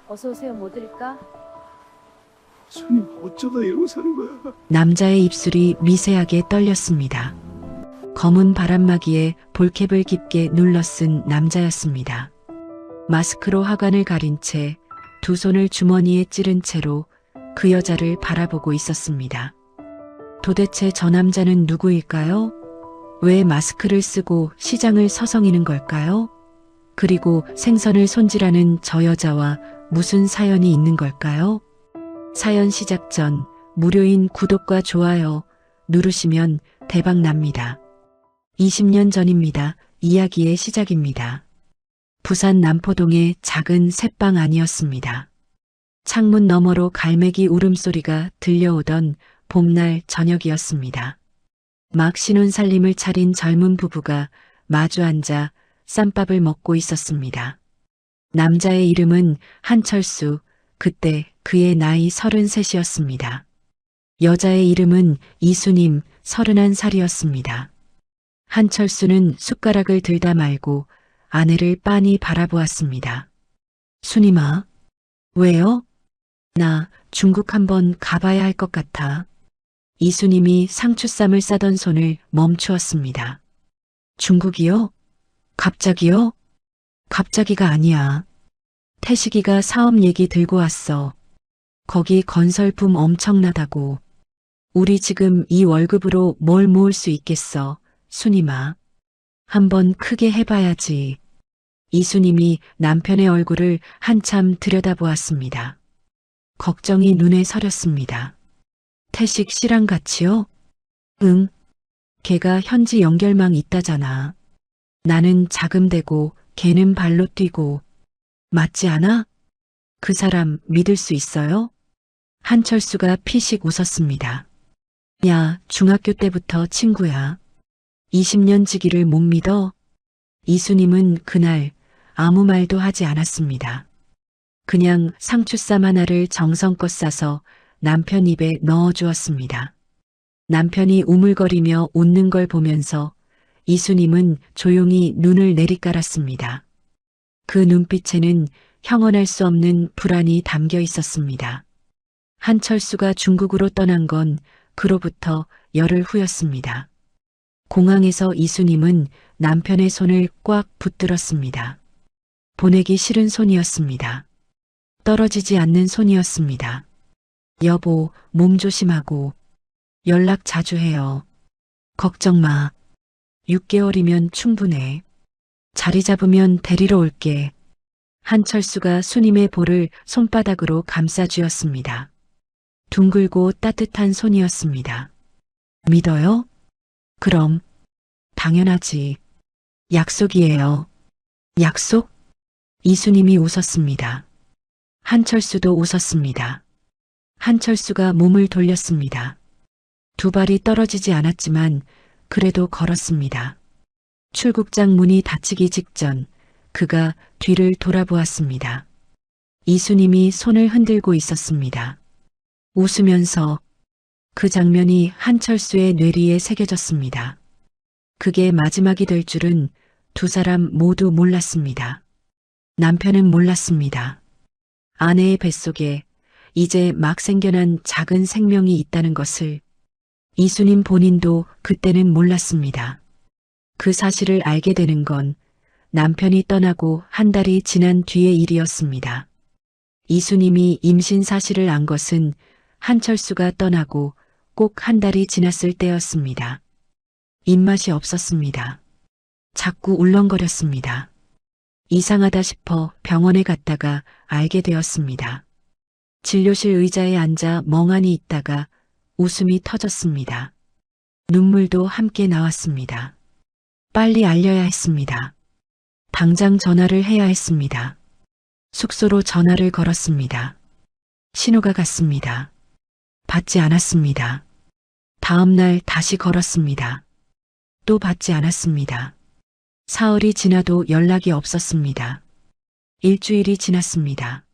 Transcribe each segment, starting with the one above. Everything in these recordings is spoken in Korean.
어서 오세요. 뭐 드릴까? 손님 어쩌다 이러고 사는 거야? 남자의 입술이 미세하게 떨렸습니다. 검은 바람막이에 볼캡을 깊게 눌러쓴 남자였습니다. 마스크로 하관을 가린 채 두 손을 주머니에 찌른 채로 그 여자를 바라보고 있었습니다. 도대체 저 남자는 누구일까요? 왜 마스크를 쓰고 시장을 서성이는 걸까요? 그리고 생선을 손질하는 저 여자와 무슨 사연이 있는 걸까요? 사연 시작 전 무료인 구독과 좋아요 누르시면 대박 납니다. 20년 전입니다. 이야기의 시작입니다. 부산 남포동의 작은 새방 안이었습니다. 창문 너머로 갈매기 울음소리가 들려오던 봄날 저녁이었습니다. 막 신혼살림을 차린 젊은 부부가 마주 앉아 쌈밥을 먹고 있었습니다. 남자의 이름은 한철수, 그때 그의 나이 33이었습니다. 여자의 이름은 이수님, 31살이었습니다. 한철수는 숟가락을 들다 말고 아내를 빤히 바라보았습니다. 수님아, 왜요? 나 중국 한번 가봐야 할 것 같아. 이수님이 상추쌈을 싸던 손을 멈추었습니다. 중국이요? 갑자기요? 갑자기가 아니야. 태식이가 사업 얘기 들고 왔어. 거기 건설품 엄청나다고. 우리 지금 이 월급으로 뭘 모을 수 있겠어, 수님아. 한번 크게 해봐야지. 이수님이 남편의 얼굴을 한참 들여다보았습니다. 걱정이 눈에 서렸습니다. 태식 씨랑 같이요? 응. 걔가 현지 연결망 있다잖아. 나는 자금대고 걔는 발로 뛰고. 맞지 않아? 그 사람 믿을 수 있어요? 한철수가 피식 웃었습니다. 야, 중학교 때부터 친구야. 20년 지기를 못 믿어? 이수님은 그날 아무 말도 하지 않았습니다. 그냥 상추쌈 하나를 정성껏 싸서 남편 입에 넣어주었습니다. 남편이 우물거리며 웃는 걸 보면서 이수님은 조용히 눈을 내리깔았습니다. 그 눈빛에는 형언할 수 없는 불안이 담겨 있었습니다. 한철수가 중국으로 떠난 건 그로부터 열흘 후였습니다. 공항에서 이수님은 남편의 손을 꽉 붙들었습니다. 보내기 싫은 손이었습니다. 떨어지지 않는 손이었습니다. 여보, 몸 조심하고. 연락 자주 해요. 걱정 마. 6개월이면 충분해. 자리 잡으면 데리러 올게. 한철수가 수님의 볼을 손바닥으로 감싸쥐었습니다. 둥글고 따뜻한 손이었습니다. 믿어요? 그럼. 당연하지. 약속이에요. 약속? 이수님이 웃었습니다. 한철수도 웃었습니다. 한철수가 몸을 돌렸습니다. 두 발이 떨어지지 않았지만 그래도 걸었습니다. 출국장 문이 닫히기 직전 그가 뒤를 돌아보았습니다. 이수님이 손을 흔들고 있었습니다. 웃으면서 그 장면이 한철수의 뇌리에 새겨졌습니다. 그게 마지막이 될 줄은 두 사람 모두 몰랐습니다. 남편은 몰랐습니다. 아내의 뱃속에 이제 막 생겨난 작은 생명이 있다는 것을 이수님 본인도 그때는 몰랐습니다. 그 사실을 알게 되는 건 남편이 떠나고 한 달이 지난 뒤의 일이었습니다. 이수님이 임신 사실을 안 것은 한철수가 떠나고 꼭 한 달이 지났을 때였습니다. 입맛이 없었습니다. 자꾸 울렁거렸습니다. 이상하다 싶어 병원에 갔다가 알게 되었습니다. 진료실 의자에 앉아 멍하니 있다가 웃음이 터졌습니다. 눈물도 함께 나왔습니다. 빨리 알려야 했습니다. 당장 전화를 해야 했습니다. 숙소로 전화를 걸었습니다. 신호가 갔습니다. 받지 않았습니다. 다음 날 다시 걸었습니다. 또 받지 않았습니다. 사흘이 지나도 연락이 없었습니다. 일주일이 지났습니다.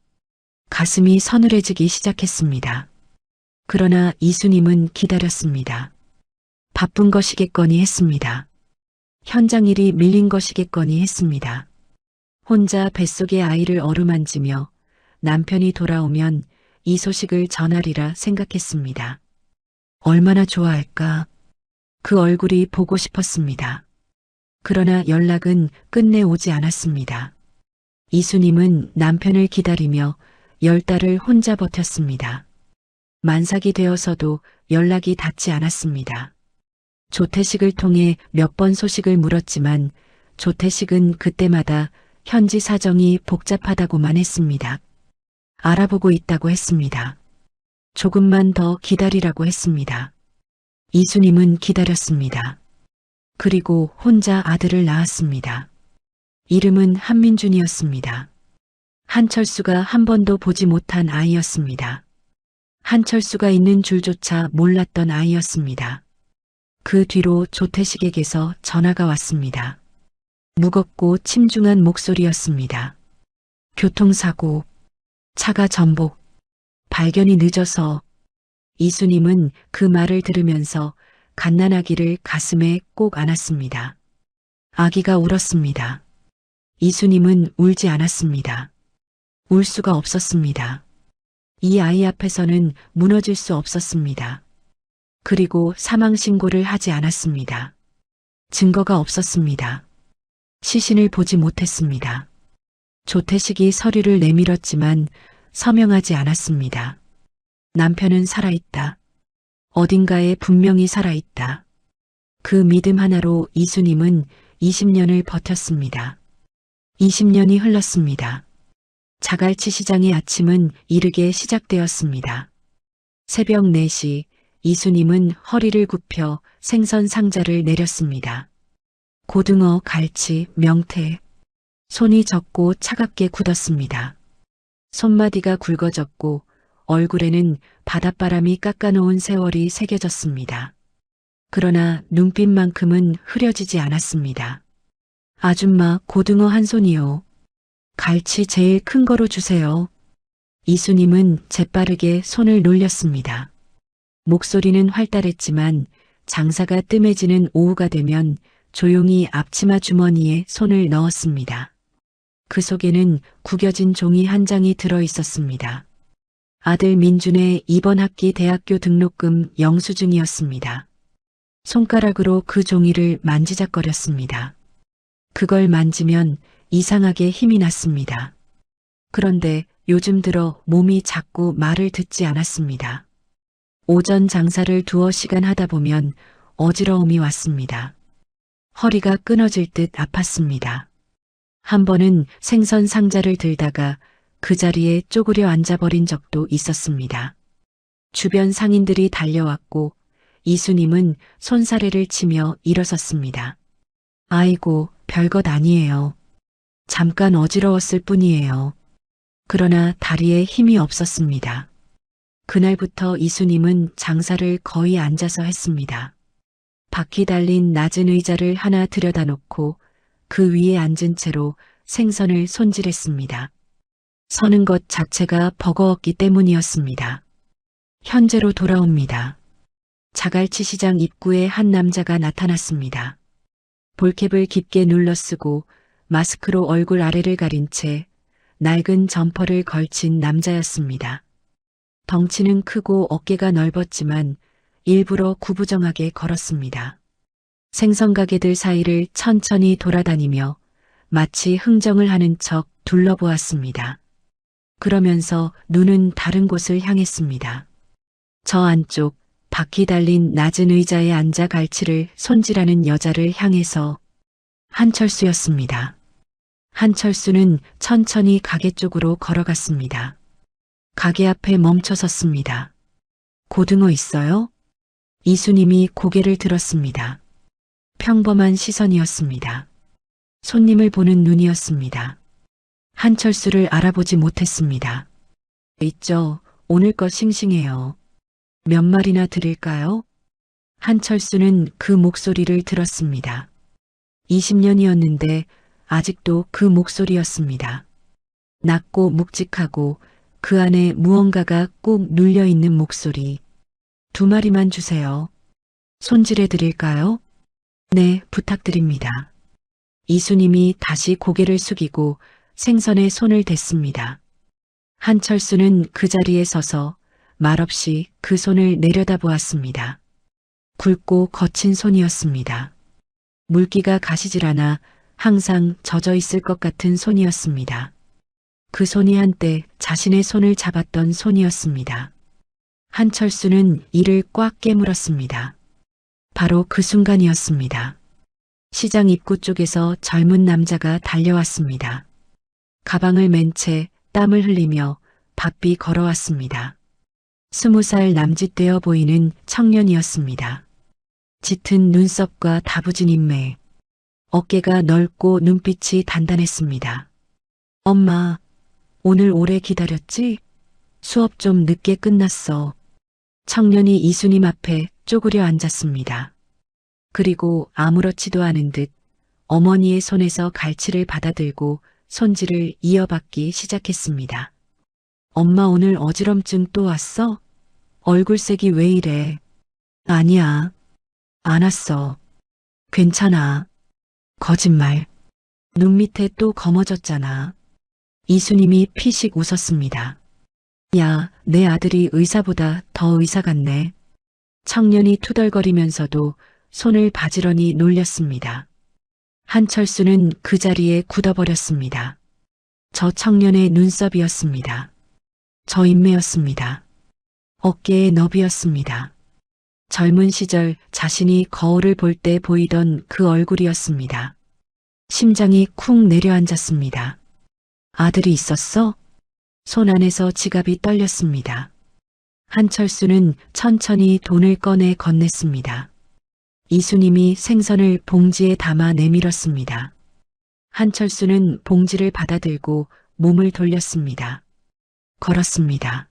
가슴이 서늘해지기 시작했습니다. 그러나 이수님은 기다렸습니다. 바쁜 것이겠거니 했습니다. 현장 일이 밀린 것이겠거니 했습니다. 혼자 뱃속의 아이를 어루만지며 남편이 돌아오면 이 소식을 전하리라 생각했습니다. 얼마나 좋아할까? 그 얼굴이 보고 싶었습니다. 그러나 연락은 끝내 오지 않았습니다. 이수님은 남편을 기다리며 10달을 혼자 버텼습니다. 만삭이 되어서도 연락이 닿지 않았습니다. 조태식을 통해 몇 번 소식을 물었지만 조태식은 그때마다 현지 사정이 복잡하다고만 했습니다. 알아보고 있다고 했습니다. 조금만 더 기다리라고 했습니다. 이수님은 기다렸습니다. 그리고 혼자 아들을 낳았습니다. 이름은 한민준이었습니다. 한철수가 한 번도 보지 못한 아이였습니다. 한철수가 있는 줄조차 몰랐던 아이였습니다. 그 뒤로 조태식에게서 전화가 왔습니다. 무겁고 침중한 목소리였습니다. 교통사고, 차가 전복, 발견이 늦어서. 이수님은 그 말을 들으면서 갓난아기를 가슴에 꼭 안았습니다. 아기가 울었습니다. 이수님은 울지 않았습니다. 울 수가 없었습니다. 이 아이 앞에서는 무너질 수 없었습니다. 그리고 사망신고를 하지 않았습니다. 증거가 없었습니다. 시신을 보지 못했습니다. 조태식이 서류를 내밀었지만 서명하지 않았습니다. 남편은 살아있다. 어딘가에 분명히 살아있다. 그 믿음 하나로 이수님은 20년을 버텼습니다. 20년이 흘렀습니다. 자갈치 시장의 아침은 이르게 시작되었습니다. 새벽 4시 이수님은 허리를 굽혀 생선 상자를 내렸습니다. 고등어, 갈치, 명태. 손이 젖고 차갑게 굳었습니다. 손마디가 굵어졌고 얼굴에는 바닷바람이 깎아놓은 세월이 새겨졌습니다. 그러나 눈빛만큼은 흐려지지 않았습니다. 아줌마, 고등어 한 손이요. 갈치 제일 큰 거로 주세요. 이수님은 재빠르게 손을 놀렸습니다. 목소리는 활달했지만 장사가 뜸해지는 오후가 되면 조용히 앞치마 주머니에 손을 넣었습니다. 그 속에는 구겨진 종이 한 장이 들어 있었습니다. 아들 민준의 이번 학기 대학교 등록금 영수증이었습니다. 손가락으로 그 종이를 만지작거렸습니다. 그걸 만지면 이상하게 힘이 났습니다. 그런데 요즘 들어 몸이 자꾸 말을 듣지 않았습니다. 오전 장사를 두어 시간 하다 보면 어지러움이 왔습니다. 허리가 끊어질 듯 아팠습니다. 한 번은 생선 상자를 들다가 그 자리에 쪼그려 앉아버린 적도 있었습니다. 주변 상인들이 달려왔고 이수님은 손사래를 치며 일어섰습니다. 아이고, 별것 아니에요. 잠깐 어지러웠을 뿐이에요. 그러나 다리에 힘이 없었습니다. 그날부터 이수님은 장사를 거의 앉아서 했습니다. 바퀴 달린 낮은 의자를 하나 들여다놓고 그 위에 앉은 채로 생선을 손질했습니다. 서는 것 자체가 버거웠기 때문이었습니다. 현재로 돌아옵니다. 자갈치 시장 입구에 한 남자가 나타났습니다. 볼캡을 깊게 눌러쓰고 마스크로 얼굴 아래를 가린 채 낡은 점퍼를 걸친 남자였습니다. 덩치는 크고 어깨가 넓었지만 일부러 구부정하게 걸었습니다. 생선 가게들 사이를 천천히 돌아다니며 마치 흥정을 하는 척 둘러보았습니다. 그러면서 눈은 다른 곳을 향했습니다. 저 안쪽 바퀴 달린 낮은 의자에 앉아 갈치를 손질하는 여자를 향해서. 한철수였습니다. 한철수는 천천히 가게 쪽으로 걸어갔습니다. 가게 앞에 멈춰 섰습니다. 고등어 있어요? 이수님이 고개를 들었습니다. 평범한 시선이었습니다. 손님을 보는 눈이었습니다. 한철수를 알아보지 못했습니다. 있죠. 오늘 것 싱싱해요. 몇 마리나 드릴까요? 한철수는 그 목소리를 들었습니다. 20년이었는데 아직도 그 목소리였습니다. 낮고 묵직하고 그 안에 무언가가 꾹 눌려있는 목소리. 2마리만 주세요. 손질해 드릴까요? 네, 부탁드립니다. 이수님이 다시 고개를 숙이고 생선에 손을 댔습니다. 한철수는 그 자리에 서서 말없이 그 손을 내려다보았습니다. 굵고 거친 손이었습니다. 물기가 가시질 않아 항상 젖어 있을 것 같은 손이었습니다. 그 손이 한때 자신의 손을 잡았던 손이었습니다. 한철수는 이를 꽉 깨물었습니다. 바로 그 순간이었습니다. 시장 입구 쪽에서 젊은 남자가 달려왔습니다. 가방을 맨 채 땀을 흘리며 바삐 걸어왔습니다. 20살 남짓되어 보이는 청년이었습니다. 짙은 눈썹과 다부진 인매, 어깨가 넓고 눈빛이 단단했습니다. 엄마, 오늘 오래 기다렸지? 수업 좀 늦게 끝났어. 청년이 이순임 앞에 쪼그려 앉았습니다. 그리고 아무렇지도 않은 듯 어머니의 손에서 갈치를 받아들고 손질을 이어받기 시작했습니다. 엄마 오늘 어지럼증 또 왔어? 얼굴색이 왜 이래? 아니야. 안 왔어. 괜찮아. 거짓말. 눈 밑에 또 검어졌잖아. 이순임이 피식 웃었습니다. 야, 내 아들이 의사보다 더 의사 같네. 청년이 투덜거리면서도 손을 바지런히 놀렸습니다. 한철수는 그 자리에 굳어버렸습니다. 저 청년의 눈썹이었습니다. 저 인매였습니다. 어깨의 너비였습니다. 젊은 시절 자신이 거울을 볼 때 보이던 그 얼굴이었습니다. 심장이 쿵 내려앉았습니다. 아들이 있었어? 손 안에서 지갑이 떨렸습니다. 한철수는 천천히 돈을 꺼내 건넸습니다. 이순임이 생선을 봉지에 담아 내밀었습니다. 한철수는 봉지를 받아들고 몸을 돌렸습니다. 걸었습니다.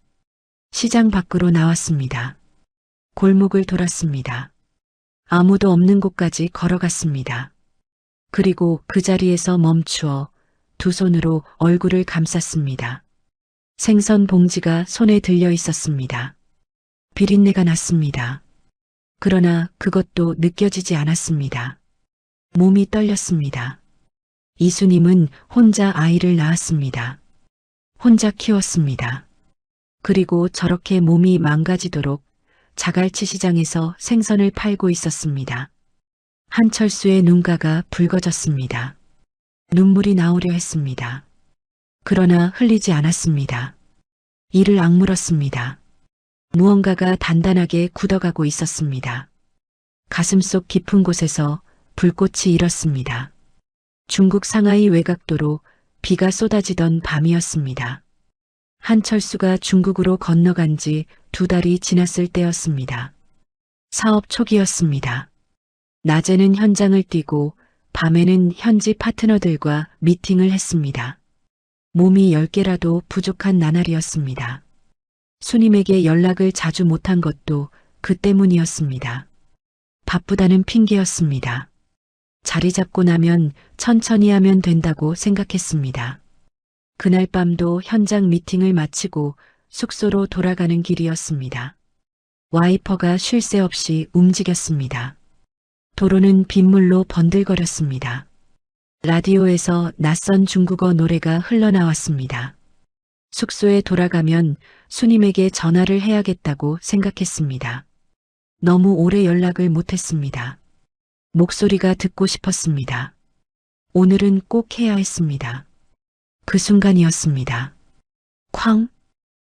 시장 밖으로 나왔습니다. 골목을 돌았습니다. 아무도 없는 곳까지 걸어갔습니다. 그리고 그 자리에서 멈추어 두 손으로 얼굴을 감쌌습니다. 생선 봉지가 손에 들려 있었습니다. 비린내가 났습니다. 그러나 그것도 느껴지지 않았습니다. 몸이 떨렸습니다. 이순임은 혼자 아이를 낳았습니다. 혼자 키웠습니다. 그리고 저렇게 몸이 망가지도록 자갈치 시장에서 생선을 팔고 있었습니다. 한철수의 눈가가 붉어졌습니다. 눈물이 나오려 했습니다. 그러나 흘리지 않았습니다. 이를 악물었습니다. 무언가가 단단하게 굳어가고 있었습니다. 가슴속 깊은 곳에서 불꽃이 일었습니다. 중국 상하이 외곽도로 비가 쏟아지던 밤이었습니다. 한철수가 중국으로 건너간 지 2달이 지났을 때였습니다. 사업 초기였습니다. 낮에는 현장을 뛰고 밤에는 현지 파트너들과 미팅을 했습니다. 몸이 10개라도 부족한 나날이었습니다. 수님에게 연락을 자주 못한 것도 그 때문이었습니다. 바쁘다는 핑계였습니다. 자리 잡고 나면 천천히 하면 된다고 생각했습니다. 그날 밤도 현장 미팅을 마치고 숙소로 돌아가는 길이었습니다. 와이퍼가 쉴 새 없이 움직였습니다. 도로는 빗물로 번들거렸습니다. 라디오에서 낯선 중국어 노래가 흘러나왔습니다. 숙소에 돌아가면 수님에게 전화를 해야겠다고 생각했습니다. 너무 오래 연락을 못했습니다. 목소리가 듣고 싶었습니다. 오늘은 꼭 해야 했습니다. 그 순간이었습니다. 쾅!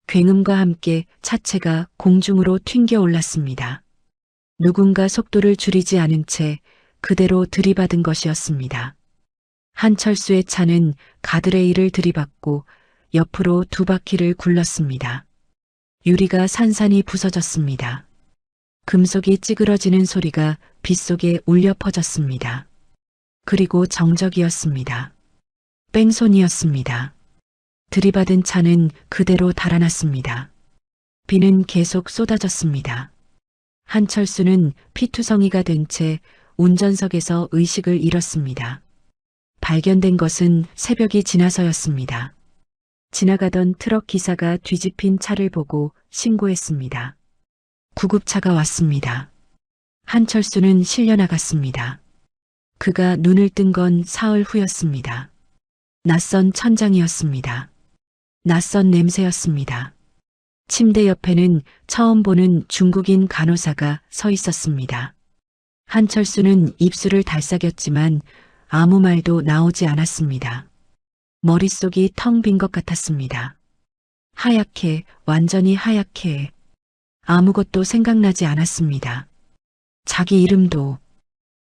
굉음과 함께 차체가 공중으로 튕겨 올랐습니다. 누군가 속도를 줄이지 않은 채 그대로 들이받은 것이었습니다. 한철수의 차는 가드레일을 들이받고 옆으로 2바퀴를 굴렀습니다. 유리가 산산이 부서졌습니다. 금속이 찌그러지는 소리가 빗속에 울려 퍼졌습니다. 그리고 정적이었습니다. 뺑소니였습니다. 들이받은 차는 그대로 달아났습니다. 비는 계속 쏟아졌습니다. 한철수는 피투성이가 된 채 운전석에서 의식을 잃었습니다. 발견된 것은 새벽이 지나서였습니다. 지나가던 트럭 기사가 뒤집힌 차를 보고 신고했습니다. 구급차가 왔습니다. 한철수는 실려 나갔습니다. 그가 눈을 뜬 건 사흘 후였습니다. 낯선 천장이었습니다. 낯선 냄새였습니다. 침대 옆에는 처음 보는 중국인 간호사가 서 있었습니다. 한철수는 입술을 달싹였지만 아무 말도 나오지 않았습니다. 머릿속이 텅 빈 것 같았습니다. 하얗게, 완전히 하얗게. 아무것도 생각나지 않았습니다. 자기 이름도,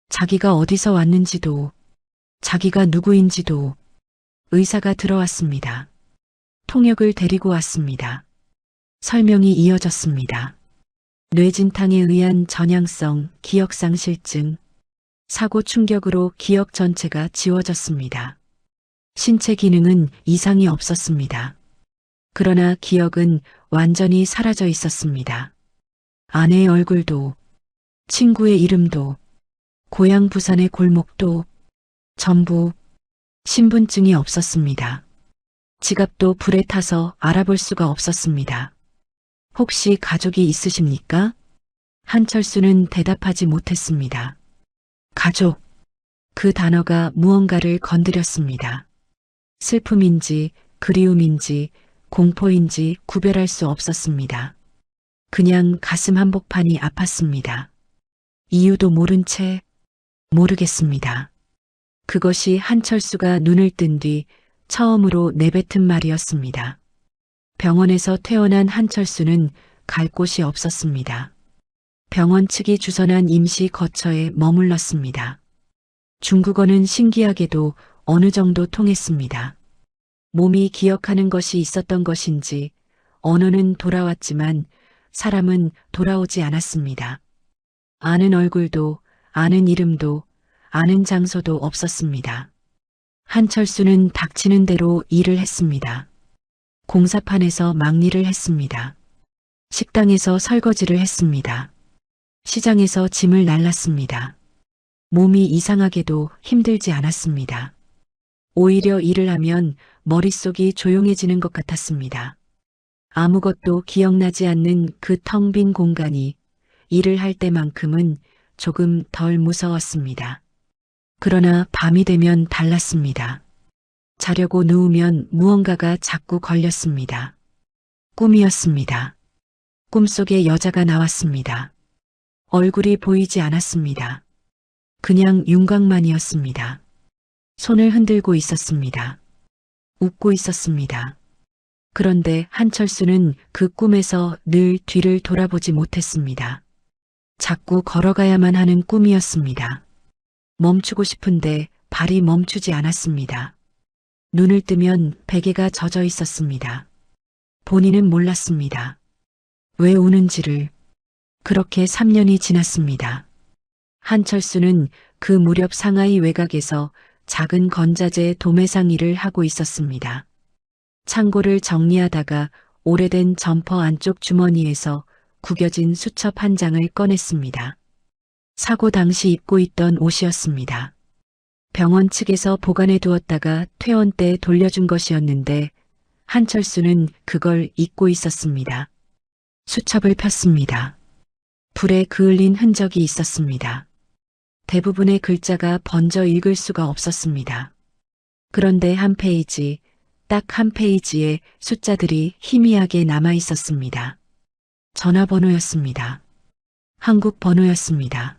자기가 어디서 왔는지도, 자기가 누구인지도. 의사가 들어왔습니다. 통역을 데리고 왔습니다. 설명이 이어졌습니다. 뇌진탕에 의한 전향성 기억상실증, 사고 충격으로 기억 전체가 지워졌습니다. 신체 기능은 이상이 없었습니다. 그러나 기억은 완전히 사라져 있었습니다. 아내의 얼굴도, 친구의 이름도, 고향 부산의 골목도, 전부 신분증이 없었습니다. 지갑도 불에 타서 알아볼 수가 없었습니다. 혹시 가족이 있으십니까? 한철수는 대답하지 못했습니다. 가족. 그 단어가 무언가를 건드렸습니다. 슬픔인지 그리움인지 공포인지 구별할 수 없었습니다. 그냥 가슴 한복판이 아팠습니다. 이유도 모른 채 모르겠습니다. 그것이 한철수가 눈을 뜬 뒤 처음으로 내뱉은 말이었습니다. 병원에서 퇴원한 한철수는 갈 곳이 없었습니다. 병원 측이 주선한 임시 거처에 머물렀습니다. 중국어는 신기하게도 어느 정도 통했습니다. 몸이 기억하는 것이 있었던 것인지 언어는 돌아왔지만 사람은 돌아오지 않았습니다. 아는 얼굴도 아는 이름도 아는 장소도 없었습니다. 한철수는 닥치는 대로 일을 했습니다. 공사판에서 막일을 했습니다. 식당에서 설거지를 했습니다. 시장에서 짐을 날랐습니다. 몸이 이상하게도 힘들지 않았습니다. 오히려 일을 하면 머릿속이 조용해지는 것 같았습니다. 아무것도 기억나지 않는 그 텅 빈 공간이 일을 할 때만큼은 조금 덜 무서웠습니다. 그러나 밤이 되면 달랐습니다. 자려고 누우면 무언가가 자꾸 걸렸습니다. 꿈이었습니다. 꿈속에 여자가 나왔습니다. 얼굴이 보이지 않았습니다. 그냥 윤곽만이었습니다. 손을 흔들고 있었습니다. 웃고 있었습니다. 그런데 한철수는 그 꿈에서 늘 뒤를 돌아보지 못했습니다. 자꾸 걸어가야만 하는 꿈이었습니다. 멈추고 싶은데 발이 멈추지 않았습니다. 눈을 뜨면 베개가 젖어 있었습니다. 본인은 몰랐습니다. 왜 우는지를. 그렇게 3년이 지났습니다. 한철수는 그 무렵 상하이 외곽에서 작은 건자재 도매상 일을 하고 있었습니다. 창고를 정리하다가 오래된 점퍼 안쪽 주머니에서 구겨진 수첩 한 장을 꺼냈습니다. 사고 당시 입고 있던 옷이었습니다. 병원 측에서 보관해 두었다가 퇴원 때 돌려준 것이었는데 한철수는 그걸 잊고 있었습니다. 수첩을 폈습니다. 불에 그을린 흔적이 있었습니다. 대부분의 글자가 번져 읽을 수가 없었습니다. 그런데 한 페이지, 딱 한 페이지에 숫자들이 희미하게 남아 있었습니다. 전화번호였습니다. 한국 번호였습니다.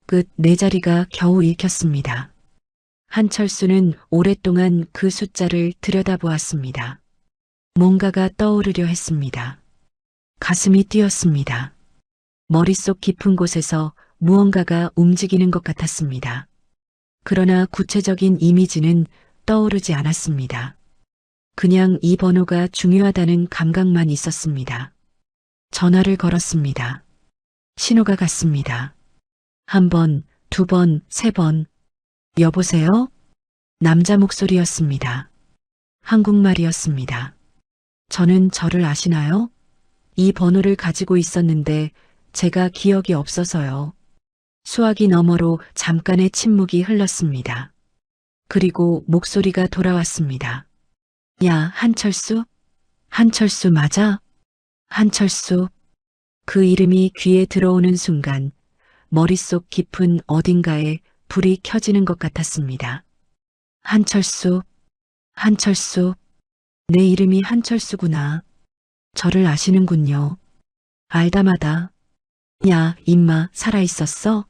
끝 4자리가 겨우 읽혔습니다. 한철수는 오랫동안 그 숫자를 들여다보았습니다. 뭔가가 떠오르려 했습니다. 가슴이 뛰었습니다. 머릿속 깊은 곳에서 무언가가 움직이는 것 같았습니다. 그러나 구체적인 이미지는 떠오르지 않았습니다. 그냥 이 번호가 중요하다는 감각만 있었습니다. 전화를 걸었습니다. 신호가 갔습니다. 1번, 2번, 3번. 여보세요? 남자 목소리였습니다. 한국말이었습니다. 저는 저를 아시나요? 이 번호를 가지고 있었는데 제가 기억이 없어서요. 수화기 너머로 잠깐의 침묵이 흘렀습니다. 그리고 목소리가 돌아왔습니다. 야, 한철수? 한철수 맞아? 한철수. 그 이름이 귀에 들어오는 순간 머릿속 깊은 어딘가에 불이 켜지는 것 같았습니다. 한철수, 한철수. 내 이름이 한철수구나. 저를 아시는군요. 알다마다. 야, 임마, 살아있었어?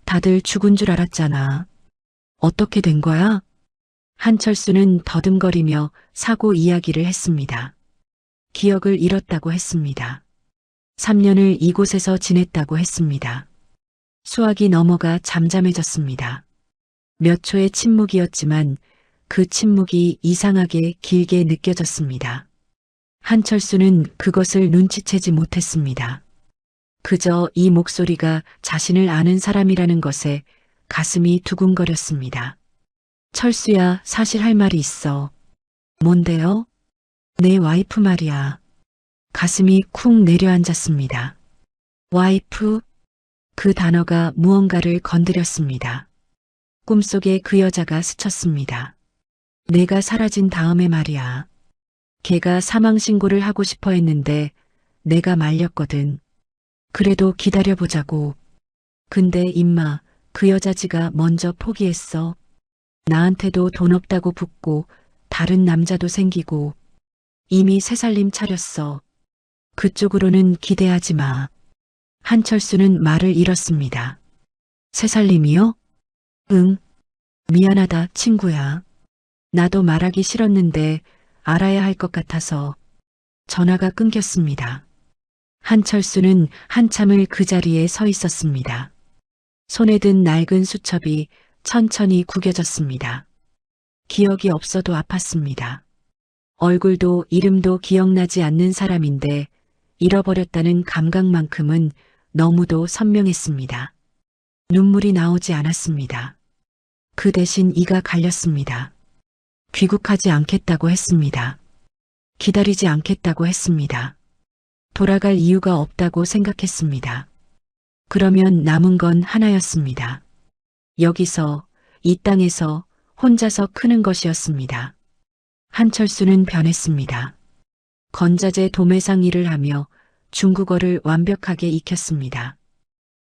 다들 죽은 줄 알았잖아. 어떻게 된 거야? 한철수는 더듬거리며 사고 이야기를 했습니다. 기억을 잃었다고 했습니다. 3년을 이곳에서 지냈다고 했습니다. 수학이 넘어가 잠잠해졌습니다. 몇 초의 침묵이었지만 그 침묵이 이상하게 길게 느껴졌습니다. 한철수는 그것을 눈치채지 못했습니다. 그저 이 목소리가 자신을 아는 사람이라는 것에 가슴이 두근거렸습니다. 철수야, 사실 할 말이 있어. 뭔데요? 내 와이프 말이야. 가슴이 쿵 내려앉았습니다. 와이프? 그 단어가 무언가를 건드렸습니다. 꿈속에 그 여자가 스쳤습니다. 내가 사라진 다음에 말이야. 걔가 사망신고를 하고 싶어 했는데 내가 말렸거든. 그래도 기다려보자고. 근데 임마, 그 여자지가 먼저 포기했어. 나한테도 돈 없다고 붙고 다른 남자도 생기고 이미 새살림 차렸어. 그쪽으로는 기대하지 마. 한철수는 말을 잃었습니다. 새살림이요? 응. 미안하다, 친구야. 나도 말하기 싫었는데 알아야 할 것 같아서. 전화가 끊겼습니다. 한철수는 한참을 그 자리에 서 있었습니다. 손에 든 낡은 수첩이 천천히 구겨졌습니다. 기억이 없어도 아팠습니다. 얼굴도 이름도 기억나지 않는 사람인데 잃어버렸다는 감각만큼은 너무도 선명했습니다. 눈물이 나오지 않았습니다. 그 대신 이가 갈렸습니다. 귀국하지 않겠다고 했습니다. 기다리지 않겠다고 했습니다. 돌아갈 이유가 없다고 생각했습니다. 그러면 남은 건 하나였습니다. 여기서, 이 땅에서 혼자서 크는 것이었습니다. 한철수는 변했습니다. 건자재 도매상 일을 하며 중국어를 완벽하게 익혔습니다.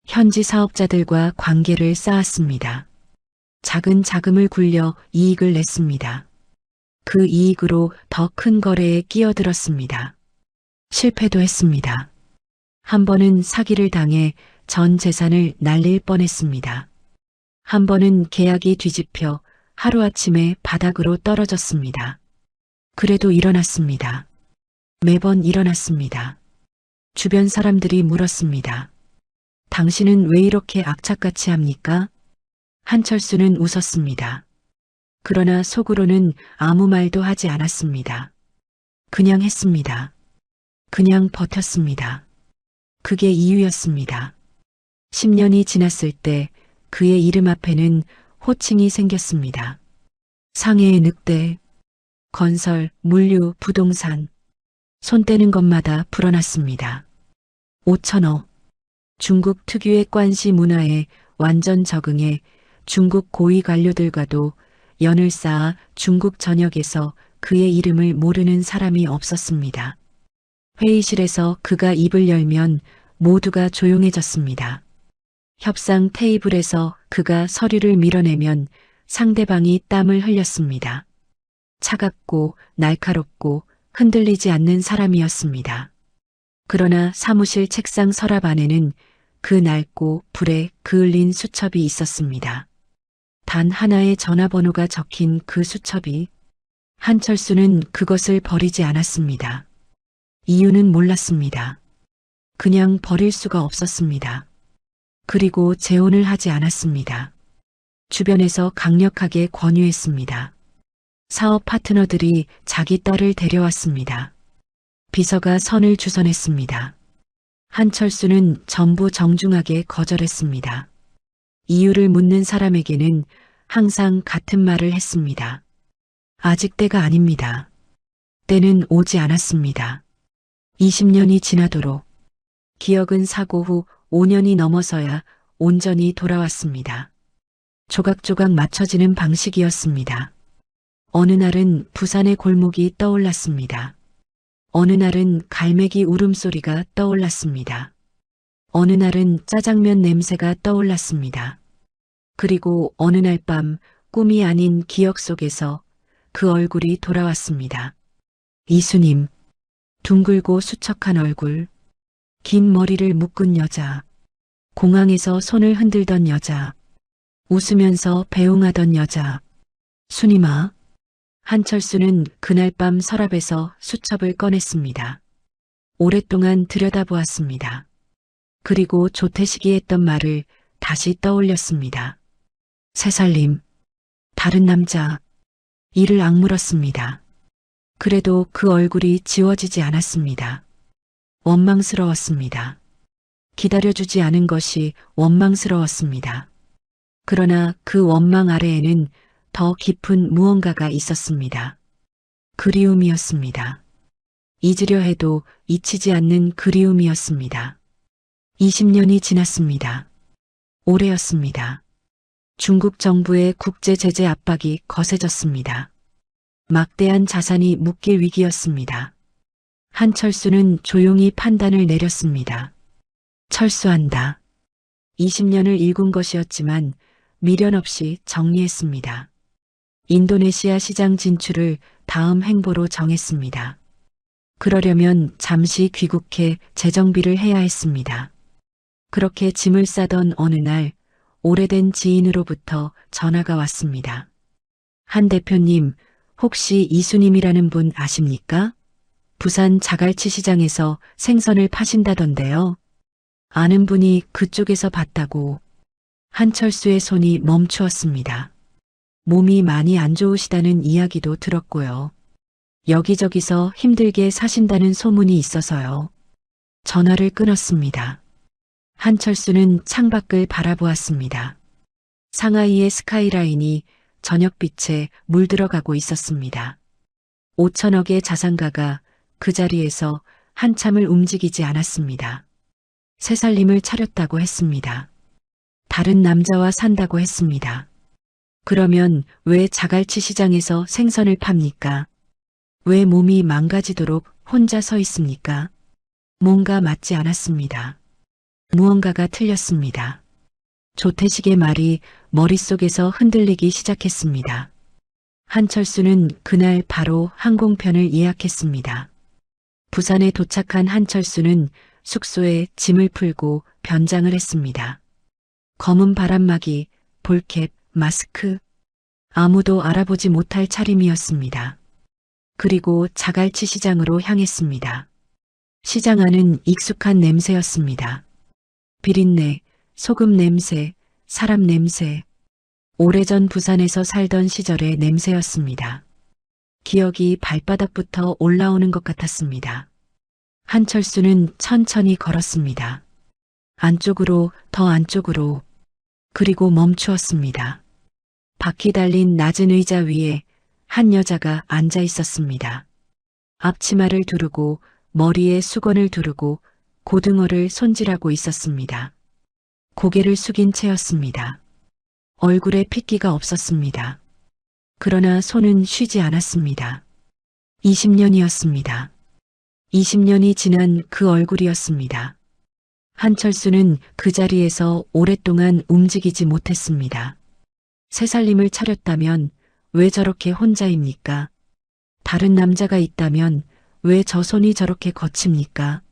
현지 사업자들과 관계를 쌓았습니다. 작은 자금을 굴려 이익을 냈습니다. 그 이익으로 더 큰 거래에 끼어들었습니다. 실패도 했습니다. 한 번은 사기를 당해 전 재산을 날릴 뻔했습니다. 한 번은 계약이 뒤집혀 하루아침에 바닥으로 떨어졌습니다. 그래도 일어났습니다. 매번 일어났습니다. 주변 사람들이 물었습니다. 당신은 왜 이렇게 악착같이 합니까? 한철수는 웃었습니다. 그러나 속으로는 아무 말도 하지 않았습니다. 그냥 했습니다. 그냥 버텼습니다. 그게 이유였습니다. 10년이 지났을 때 그의 이름 앞에는 호칭이 생겼습니다. 상해의 늑대, 건설, 물류, 부동산. 손 떼는 것마다 불어났습니다. 5천억. 중국 특유의 관시 문화에 완전 적응해 중국 고위 관료들과도 연을 쌓아 중국 전역에서 그의 이름을 모르는 사람이 없었습니다. 회의실에서 그가 입을 열면 모두가 조용해졌습니다. 협상 테이블에서 그가 서류를 밀어내면 상대방이 땀을 흘렸습니다. 차갑고 날카롭고 흔들리지 않는 사람이었습니다. 그러나 사무실 책상 서랍 안에는 그 낡고 불에 그을린 수첩이 있었습니다. 단 하나의 전화번호가 적힌 그 수첩이 한철수는 그것을 버리지 않았습니다. 이유는 몰랐습니다. 그냥 버릴 수가 없었습니다. 그리고 재혼을 하지 않았습니다. 주변에서 강력하게 권유했습니다. 사업 파트너들이 자기 딸을 데려왔습니다. 비서가 선을 주선했습니다. 한철수는 전부 정중하게 거절했습니다. 이유를 묻는 사람에게는 항상 같은 말을 했습니다. 아직 때가 아닙니다. 때는 오지 않았습니다. 20년이 지나도록 기억은 사고 후 5년이 넘어서야 온전히 돌아왔습니다. 조각조각 맞춰지는 방식이었습니다. 어느 날은 부산의 골목이 떠올랐습니다. 어느 날은 갈매기 울음소리가 떠올랐습니다. 어느 날은 짜장면 냄새가 떠올랐습니다. 그리고 어느 날 밤 꿈이 아닌 기억 속에서 그 얼굴이 돌아왔습니다. 이수님. 둥글고 수척한 얼굴. 긴 머리를 묶은 여자. 공항에서 손을 흔들던 여자. 웃으면서 배웅하던 여자. 순이마. 한철수는 그날 밤 서랍에서 수첩을 꺼냈습니다. 오랫동안 들여다보았습니다. 그리고 조태식이 했던 말을 다시 떠올렸습니다. 새살림. 다른 남자. 이를 악물었습니다. 그래도 그 얼굴이 지워지지 않았습니다. 원망스러웠습니다. 기다려주지 않은 것이 원망스러웠습니다. 그러나 그 원망 아래에는 더 깊은 무언가가 있었습니다. 그리움이었습니다. 잊으려 해도 잊히지 않는 그리움이었습니다. 20년이 지났습니다. 올해였습니다. 중국 정부의 국제 제재 압박이 거세졌습니다. 막대한 자산이 묶일 위기였습니다. 한철수는 조용히 판단을 내렸습니다. 철수한다. 20년을 일군 것이었지만 미련 없이 정리했습니다. 인도네시아 시장 진출을 다음 행보로 정했습니다. 그러려면 잠시 귀국해 재정비를 해야 했습니다. 그렇게 짐을 싸던 어느 날 오래된 지인으로부터 전화가 왔습니다. 한 대표님, 혹시 이수님이라는 분 아십니까? 부산 자갈치 시장에서 생선을 파신다던데요. 아는 분이 그쪽에서 봤다고. 한철수의 손이 멈추었습니다. 몸이 많이 안 좋으시다는 이야기도 들었고요. 여기저기서 힘들게 사신다는 소문이 있어서요. 전화를 끊었습니다. 한철수는 창밖을 바라보았습니다. 상하이의 스카이라인이 저녁빛에 물들어가고 있었습니다. 5천억의 자산가가 그 자리에서 한참을 움직이지 않았습니다. 새살림을 차렸다고 했습니다. 다른 남자와 산다고 했습니다. 그러면 왜 자갈치 시장에서 생선을 팝니까? 왜 몸이 망가지도록 혼자 서 있습니까? 뭔가 맞지 않았습니다. 무언가가 틀렸습니다. 조태식의 말이 머릿속에서 흔들리기 시작했습니다. 한철수는 그날 바로 항공편을 예약했습니다. 부산에 도착한 한철수는 숙소에 짐을 풀고 변장을 했습니다. 검은 바람막이, 볼캡, 마스크. 아무도 알아보지 못할 차림이었습니다. 그리고 자갈치 시장으로 향했습니다. 시장 안은 익숙한 냄새였습니다. 비린내, 소금 냄새, 사람 냄새. 오래전 부산에서 살던 시절의 냄새였습니다. 기억이 발바닥부터 올라오는 것 같았습니다. 한철수는 천천히 걸었습니다. 안쪽으로, 더 안쪽으로. 그리고 멈추었습니다. 바퀴 달린 낮은 의자 위에 한 여자가 앉아 있었습니다. 앞치마를 두르고 머리에 수건을 두르고 고등어를 손질하고 있었습니다. 고개를 숙인 채였습니다. 얼굴에 핏기가 없었습니다. 그러나 손은 쉬지 않았습니다. 20년이었습니다. 20년이 지난 그 얼굴이었습니다. 한철수는 그 자리에서 오랫동안 움직이지 못했습니다. 새살림을 차렸다면 왜 저렇게 혼자입니까? 다른 남자가 있다면 왜 저 손이 저렇게 거칩니까?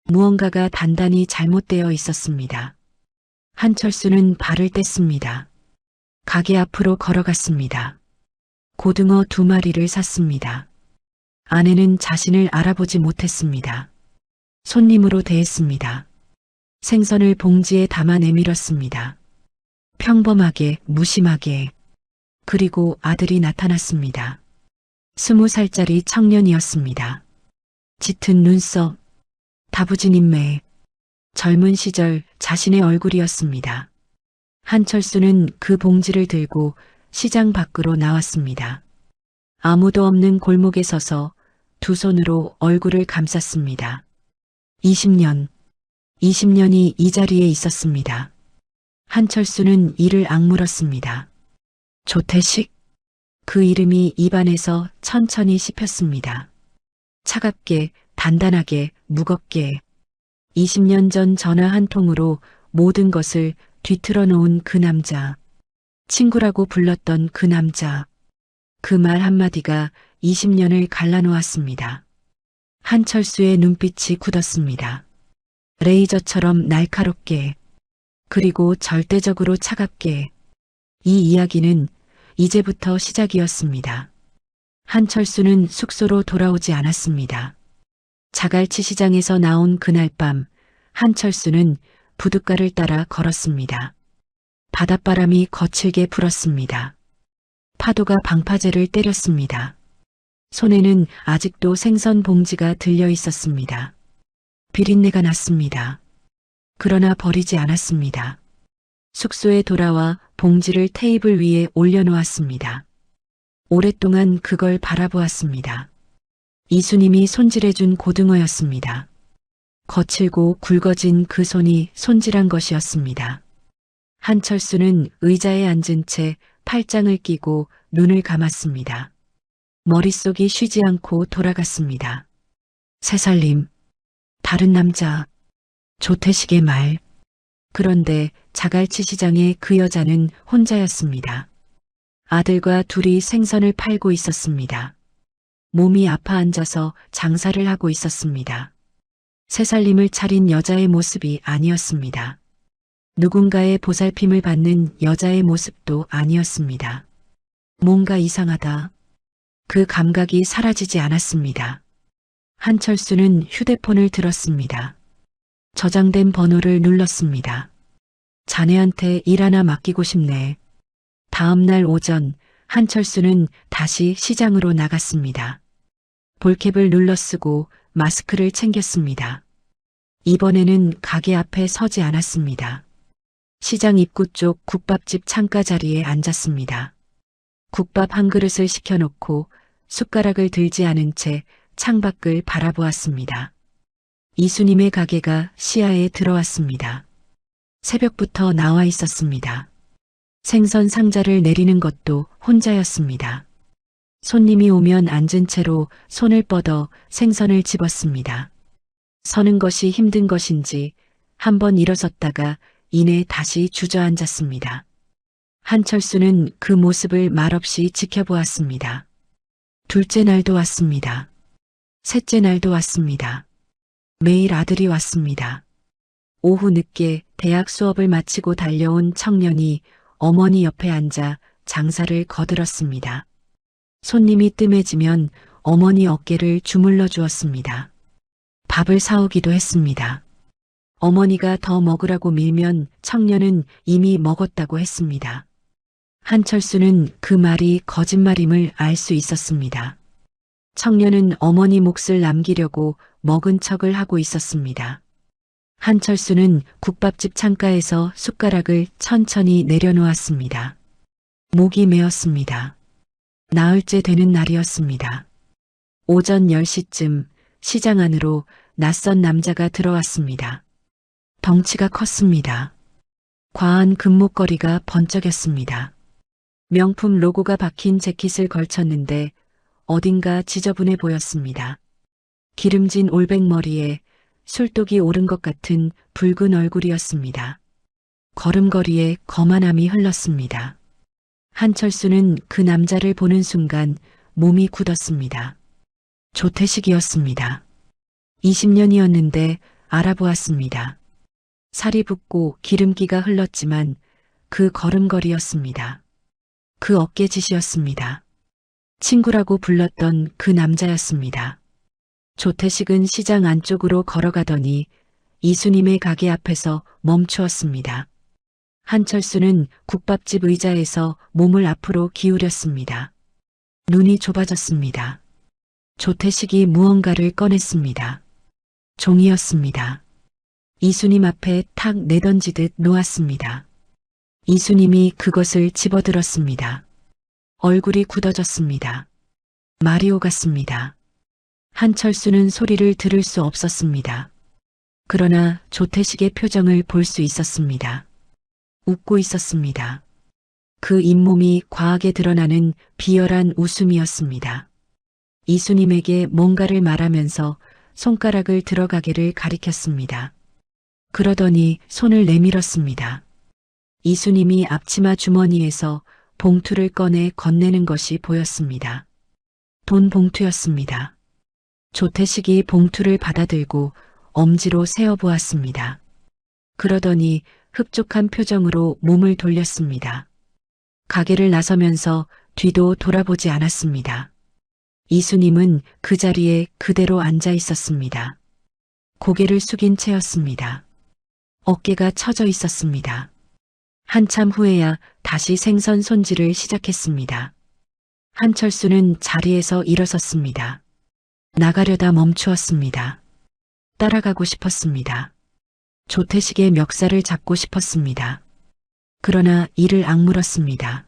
무언가가 단단히 잘못되어 있었습니다. 한철수는 발을 뗐습니다. 가게 앞으로 걸어갔습니다. 고등어 2마리를 샀습니다. 아내는 자신을 알아보지 못했습니다. 손님으로 대했습니다. 생선을 봉지에 담아 내밀었습니다. 평범하게, 무심하게. 그리고 아들이 나타났습니다. 20살짜리 청년이었습니다. 짙은 눈썹, 다부진 인매. 젊은 시절 자신의 얼굴이었습니다. 한철수는 그 봉지를 들고 시장 밖으로 나왔습니다. 아무도 없는 골목에 서서 두 손으로 얼굴을 감쌌습니다. 20년이 이 자리에 있었습니다. 한철수는 이를 악물었습니다. 조태식? 그 이름이 입안에서 천천히 씹혔습니다. 차갑게, 단단하게, 무겁게. 20년 전 전화 한 통으로 모든 것을 뒤틀어 놓은 그 남자. 친구라고 불렀던 그 남자. 그 말 한마디가 20년을 갈라놓았습니다. 한철수의 눈빛이 굳었습니다. 레이저처럼 날카롭게, 그리고 절대적으로 차갑게. 이 이야기는 이제부터 시작이었습니다. 한철수는 숙소로 돌아오지 않았습니다. 자갈치 시장에서 나온 그날 밤, 한철수는 부둣가를 따라 걸었습니다. 바닷바람이 거칠게 불었습니다. 파도가 방파제를 때렸습니다. 손에는 아직도 생선 봉지가 들려 있었습니다. 비린내가 났습니다. 그러나 버리지 않았습니다. 숙소에 돌아와 봉지를 테이블 위에 올려놓았습니다. 오랫동안 그걸 바라보았습니다. 이수님이 손질해준 고등어였습니다. 거칠고 굵어진 그 손이 손질한 것이었습니다. 한철수는 의자에 앉은 채 팔짱을 끼고 눈을 감았습니다. 머릿속이 쉬지 않고 돌아갔습니다. 새살림, 다른 남자, 조태식의 말. 그런데 자갈치 시장에 그 여자는 혼자였습니다. 아들과 둘이 생선을 팔고 있었습니다. 몸이 아파 앉아서 장사를 하고 있었습니다. 새살림을 차린 여자의 모습이 아니었습니다. 누군가의 보살핌을 받는 여자의 모습도 아니었습니다. 뭔가 이상하다. 그 감각이 사라지지 않았습니다. 한철수는 휴대폰을 들었습니다. 저장된 번호를 눌렀습니다. 자네한테 일 하나 맡기고 싶네. 다음 날 오전 한철수는 다시 시장으로 나갔습니다. 볼캡을 눌러 쓰고 마스크를 챙겼습니다. 이번에는 가게 앞에 서지 않았습니다. 시장 입구 쪽 국밥집 창가 자리에 앉았습니다. 국밥 한 그릇을 시켜놓고 숟가락을 들지 않은 채 창밖을 바라보았습니다. 이수님의 가게가 시야에 들어왔습니다. 새벽부터 나와 있었습니다. 생선 상자를 내리는 것도 혼자였습니다. 손님이 오면 앉은 채로 손을 뻗어 생선을 집었습니다. 서는 것이 힘든 것인지 한번 일어섰다가 이내 다시 주저앉았습니다. 한철수는 그 모습을 말없이 지켜보았습니다. 둘째 날도 왔습니다. 셋째 날도 왔습니다. 매일 아들이 왔습니다. 오후 늦게 대학 수업을 마치고 달려온 청년이 어머니 옆에 앉아 장사를 거들었습니다. 손님이 뜸해지면 어머니 어깨를 주물러 주었습니다. 밥을 사오기도 했습니다. 어머니가 더 먹으라고 밀면 청년은 이미 먹었다고 했습니다. 한철수는 그 말이 거짓말임을 알 수 있었습니다. 청년은 어머니 몫을 남기려고 먹은 척을 하고 있었습니다. 한철수는 국밥집 창가에서 숟가락을 천천히 내려놓았습니다. 목이 메었습니다. 나흘째 되는 날이었습니다. 오전 10시쯤 시장 안으로 낯선 남자가 들어왔습니다. 덩치가 컸습니다. 과한 금목걸이가 번쩍였습니다. 명품 로고가 박힌 재킷을 걸쳤는데 어딘가 지저분해 보였습니다. 기름진 올백머리에 술독이 오른 것 같은 붉은 얼굴이었습니다. 걸음걸이에 거만함이 흘렀습니다. 한철수는 그 남자를 보는 순간 몸이 굳었습니다. 조태식이었습니다. 20년이었는데 알아보았습니다. 살이 붓고 기름기가 흘렀지만 그 걸음걸이였습니다. 그 어깨짓이었습니다. 친구라고 불렀던 그 남자였습니다. 조태식은 시장 안쪽으로 걸어가더니 이수님의 가게 앞에서 멈추었습니다. 한철수는 국밥집 의자에서 몸을 앞으로 기울였습니다. 눈이 좁아졌습니다. 조태식이 무언가를 꺼냈습니다. 종이였습니다. 이수님 앞에 탁 내던지듯 놓았습니다. 이수님이 그것을 집어들었습니다. 얼굴이 굳어졌습니다. 마리오 같습니다. 한철수는 소리를 들을 수 없었습니다. 그러나 조태식의 표정을 볼 수 있었습니다. 웃고 있었습니다. 그 잇몸이 과하게 드러나는 비열한 웃음이었습니다. 이수님에게 뭔가를 말하면서 손가락을 들어가게를 가리켰습니다. 그러더니 손을 내밀었습니다. 이수님이 앞치마 주머니에서 봉투를 꺼내 건네는 것이 보였습니다. 돈 봉투였습니다. 조태식이 봉투를 받아들고 엄지로 세어보았습니다. 그러더니 흡족한 표정으로 몸을 돌렸습니다. 가게를 나서면서 뒤도 돌아보지 않았습니다. 이수님은 그 자리에 그대로 앉아 있었습니다. 고개를 숙인 채였습니다. 어깨가 처져 있었습니다. 한참 후에야 다시 생선 손질을 시작했습니다. 한철수는 자리에서 일어섰습니다. 나가려다 멈추었습니다. 따라가고 싶었습니다. 조태식의 멱살을 잡고 싶었습니다. 그러나 이를 악물었습니다.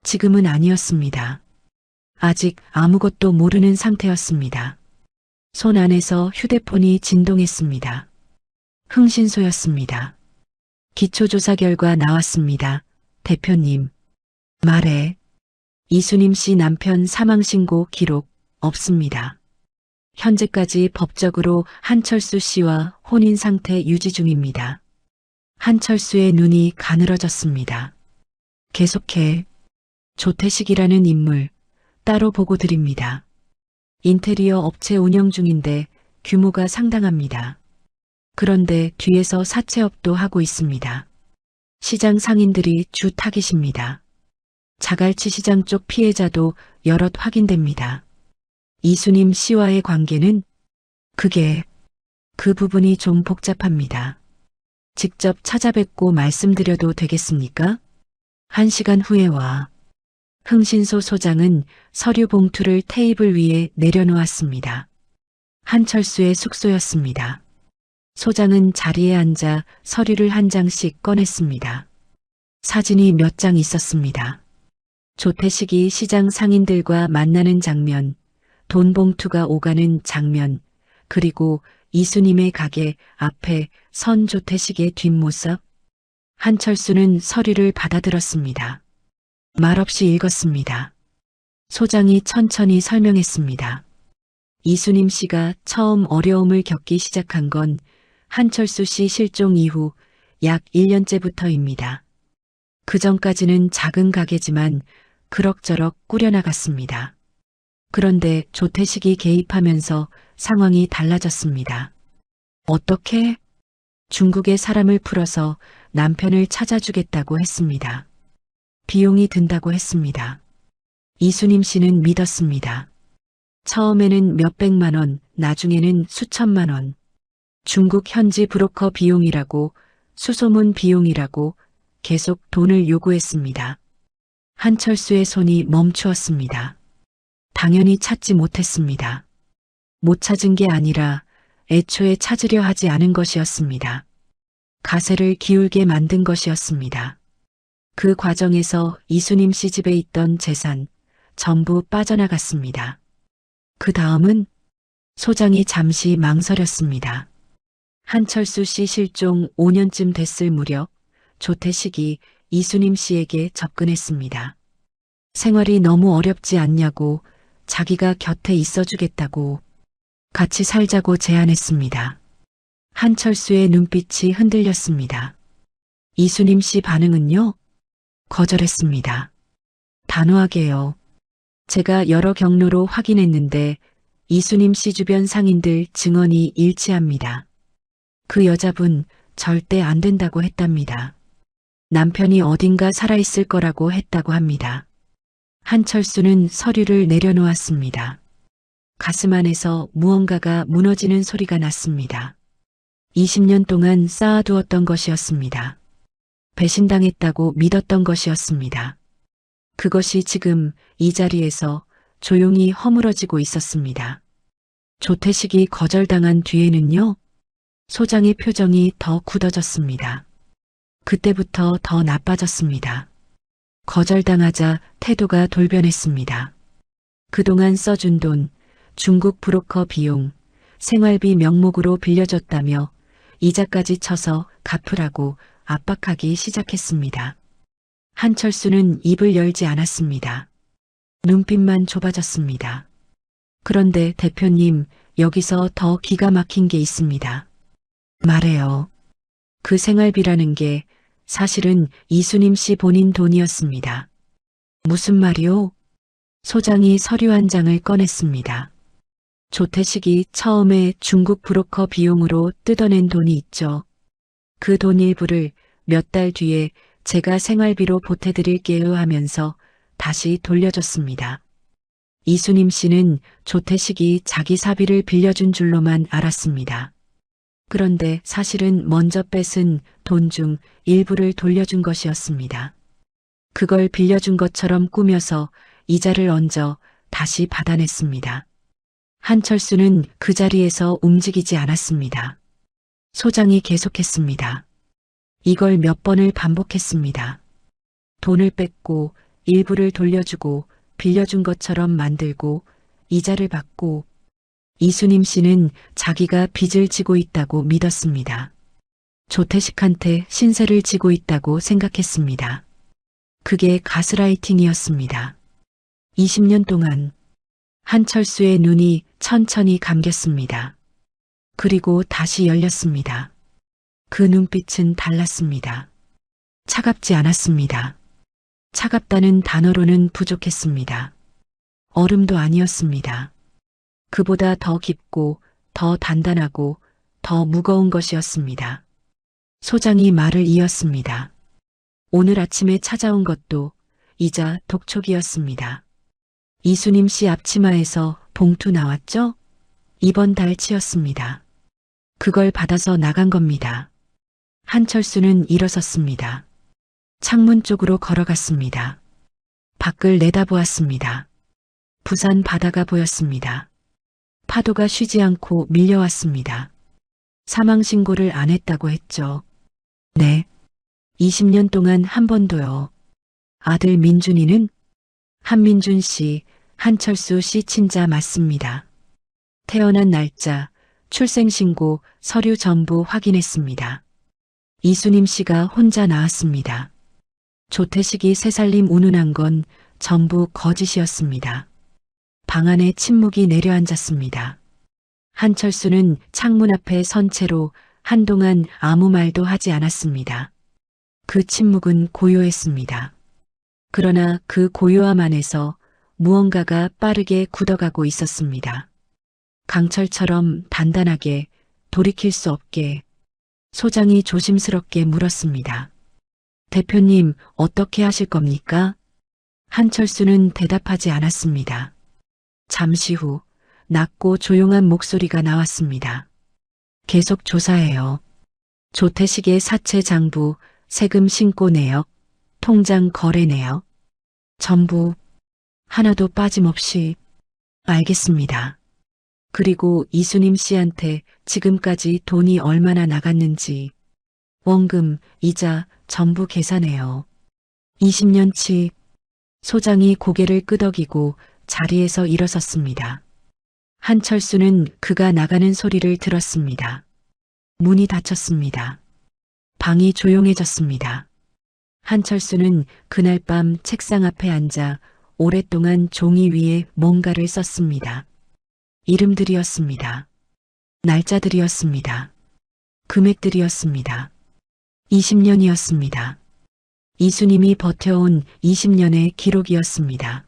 지금은 아니었습니다. 아직 아무것도 모르는 상태였습니다. 손 안에서 휴대폰이 진동했습니다. 흥신소였습니다. 기초조사 결과 나왔습니다. 대표님. 말해. 이수님 씨 남편 사망신고 기록 없습니다. 현재까지 법적으로 한철수 씨와 혼인 상태 유지 중입니다. 한철수의 눈이 가늘어졌습니다. 계속해. 조태식이라는 인물 따로 보고 드립니다. 인테리어 업체 운영 중인데 규모가 상당합니다. 그런데 뒤에서 사채업도 하고 있습니다. 시장 상인들이 주 타깃입니다. 자갈치 시장 쪽 피해자도 여럿 확인됩니다. 이수님 씨와의 관계는 그 부분이 좀 복잡합니다. 직접 찾아뵙고 말씀드려도 되겠습니까? 1시간 후에 와. 흥신소 소장은 서류 봉투를 테이블 위에 내려놓았습니다. 한철수의 숙소였습니다. 소장은 자리에 앉아 서류를 한 장씩 꺼냈습니다. 사진이 몇 장 있었습니다. 조태식이 시장 상인들과 만나는 장면, 돈 봉투가 오가는 장면, 그리고 이수님의 가게 앞에 선 조태식의 뒷모습. 한철수는 서류를 받아들었습니다. 말없이 읽었습니다. 소장이 천천히 설명했습니다. 이수님 씨가 처음 어려움을 겪기 시작한 건 한철수 씨 실종 이후 약 1년째부터입니다. 그 전까지는 작은 가게지만 그럭저럭 꾸려나갔습니다. 그런데 조태식이 개입하면서 상황이 달라졌습니다. 어떻게? 중국에 사람을 풀어서 남편을 찾아주겠다고 했습니다. 비용이 든다고 했습니다. 이수님 씨는 믿었습니다. 처음에는 몇백만 원, 나중에는 수천만 원. 중국 현지 브로커 비용이라고, 수소문 비용이라고 계속 돈을 요구했습니다. 한철수의 손이 멈추었습니다. 당연히 찾지 못했습니다. 못 찾은 게 아니라 애초에 찾으려 하지 않은 것이었습니다. 가세를 기울게 만든 것이었습니다. 그 과정에서 이수님 씨 집에 있던 재산 전부 빠져나갔습니다. 그 다음은 소장이 잠시 망설였습니다. 한철수 씨 실종 5년쯤 됐을 무렵 조태식이 이수님 씨에게 접근했습니다. 생활이 너무 어렵지 않냐고, 자기가 곁에 있어주겠다고, 같이 살자고 제안했습니다. 한철수의 눈빛이 흔들렸습니다. 이수님 씨 반응은요? 거절했습니다. 단호하게요. 제가 여러 경로로 확인했는데 이수님 씨 주변 상인들 증언이 일치합니다. 그 여자분 절대 안 된다고 했답니다. 남편이 어딘가 살아있을 거라고 했다고 합니다. 한철수는 서류를 내려놓았습니다. 가슴 안에서 무언가가 무너지는 소리가 났습니다. 20년 동안 쌓아두었던 것이었습니다. 배신당했다고 믿었던 것이었습니다. 그것이 지금 이 자리에서 조용히 허물어지고 있었습니다. 조태식이 거절당한 뒤에는요, 소장의 표정이 더 굳어졌습니다. 그때부터 더 나빠졌습니다. 거절당하자 태도가 돌변했습니다. 그동안 써준 돈, 중국 브로커 비용, 생활비 명목으로 빌려줬다며 이자까지 쳐서 갚으라고 압박하기 시작했습니다. 한철수는 입을 열지 않았습니다. 눈빛만 좁아졌습니다. 그런데 대표님, 여기서 더 기가 막힌 게 있습니다. 말해요. 그 생활비라는 게 사실은 이수님 씨 본인 돈이었습니다. 무슨 말이요? 소장이 서류 한 장을 꺼냈습니다. 조태식이 처음에 중국 브로커 비용으로 뜯어낸 돈이 있죠. 그 돈 일부를 몇 달 뒤에 제가 생활비로 보태드릴게요 하면서 다시 돌려줬습니다. 이수님 씨는 조태식이 자기 사비를 빌려준 줄로만 알았습니다. 그런데 사실은 먼저 뺏은 돈 중 일부를 돌려준 것이었습니다. 그걸 빌려준 것처럼 꾸며서 이자를 얹어 다시 받아냈습니다. 한철수는 그 자리에서 움직이지 않았습니다. 소장이 계속했습니다. 이걸 몇 번을 반복했습니다. 돈을 뺏고 일부를 돌려주고 빌려준 것처럼 만들고 이자를 받고 이수님 씨는 자기가 빚을 지고 있다고 믿었습니다. 조태식한테 신세를 지고 있다고 생각했습니다. 그게 가스라이팅이었습니다. 20년 동안 한철수의 눈이 천천히 감겼습니다. 그리고 다시 열렸습니다. 그 눈빛은 달랐습니다. 차갑지 않았습니다. 차갑다는 단어로는 부족했습니다. 얼음도 아니었습니다. 그보다 더 깊고 더 단단하고 더 무거운 것이었습니다. 소장이 말을 이었습니다. 오늘 아침에 찾아온 것도 이자 독촉이었습니다. 이수님 씨 앞치마에서 봉투 나왔죠? 이번 달 치였습니다. 그걸 받아서 나간 겁니다. 한철수는 일어섰습니다. 창문 쪽으로 걸어갔습니다. 밖을 내다보았습니다. 부산 바다가 보였습니다. 파도가 쉬지 않고 밀려왔습니다. 사망신고를 안 했다고 했죠. 네. 20년 동안 한 번도요. 아들 민준이는? 한민준 씨, 한철수 씨 친자 맞습니다. 태어난 날짜, 출생신고, 서류 전부 확인했습니다. 이수님 씨가 혼자 나왔습니다. 조태식이 새살림 운운한 건 전부 거짓이었습니다. 방 안에 침묵이 내려앉았습니다. 한철수는 창문 앞에 선 채로 한동안 아무 말도 하지 않았습니다. 그 침묵은 고요했습니다. 그러나 그 고요함 안에서 무언가가 빠르게 굳어가고 있었습니다. 강철처럼 단단하게, 돌이킬 수 없게. 소장이 조심스럽게 물었습니다. 대표님, 어떻게 하실 겁니까? 한철수는 대답하지 않았습니다. 잠시 후 낮고 조용한 목소리가 나왔습니다. 계속 조사해요. 조태식의 사채 장부, 세금 신고 내역, 통장 거래 내역. 전부 하나도 빠짐없이. 알겠습니다. 그리고 이수님 씨한테 지금까지 돈이 얼마나 나갔는지 원금, 이자 전부 계산해요. 20년치. 소장이 고개를 끄덕이고 자리에서 일어섰습니다. 한철수는 그가 나가는 소리를 들었습니다. 문이 닫혔습니다. 방이 조용해졌습니다. 한철수는 그날 밤 책상 앞에 앉아 오랫동안 종이 위에 뭔가를 썼습니다. 이름들이었습니다. 날짜들이었습니다. 금액들이었습니다. 20년이었습니다. 이수님이 버텨온 20년의 기록이었습니다.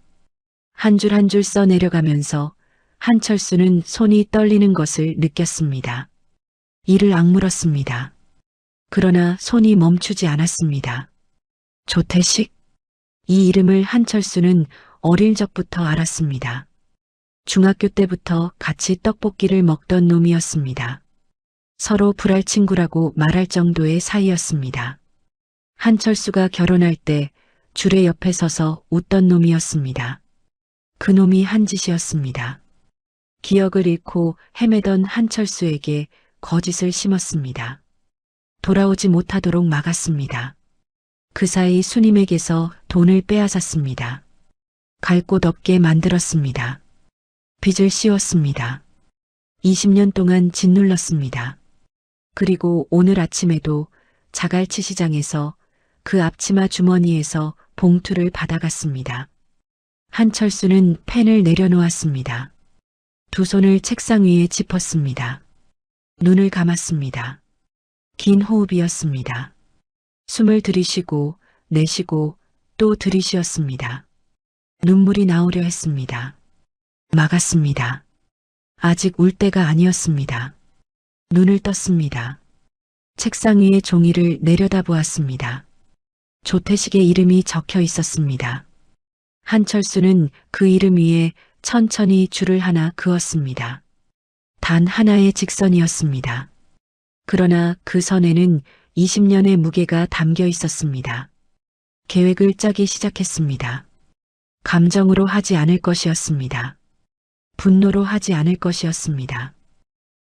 한 줄 한 줄 써내려가면서 한철수는 손이 떨리는 것을 느꼈습니다. 이를 악물었습니다. 그러나 손이 멈추지 않았습니다. 조태식? 이 이름을 한철수는 어릴 적부터 알았습니다. 중학교 때부터 같이 떡볶이를 먹던 놈이었습니다. 서로 불알 친구라고 말할 정도의 사이였습니다. 한철수가 결혼할 때 줄의 옆에 서서 웃던 놈이었습니다. 그 놈이 한 짓이었습니다. 기억을 잃고 헤매던 한철수에게 거짓을 심었습니다. 돌아오지 못하도록 막았습니다. 그 사이 수님에게서 돈을 빼앗았습니다. 갈 곳 없게 만들었습니다. 빚을 씌웠습니다. 20년 동안 짓눌렀습니다. 그리고 오늘 아침에도 자갈치 시장에서 그 앞치마 주머니에서 봉투를 받아갔습니다. 한철수는 펜을 내려놓았습니다. 두 손을 책상 위에 짚었습니다. 눈을 감았습니다. 긴 호흡이었습니다. 숨을 들이쉬고 내쉬고 또 들이쉬었습니다. 눈물이 나오려 했습니다. 막았습니다. 아직 울 때가 아니었습니다. 눈을 떴습니다. 책상 위에 종이를 내려다보았습니다. 조태식의 이름이 적혀 있었습니다. 한철수는 그 이름 위에 천천히 줄을 하나 그었습니다. 단 하나의 직선이었습니다. 그러나 그 선에는 20년의 무게가 담겨 있었습니다. 계획을 짜기 시작했습니다. 감정으로 하지 않을 것이었습니다. 분노로 하지 않을 것이었습니다.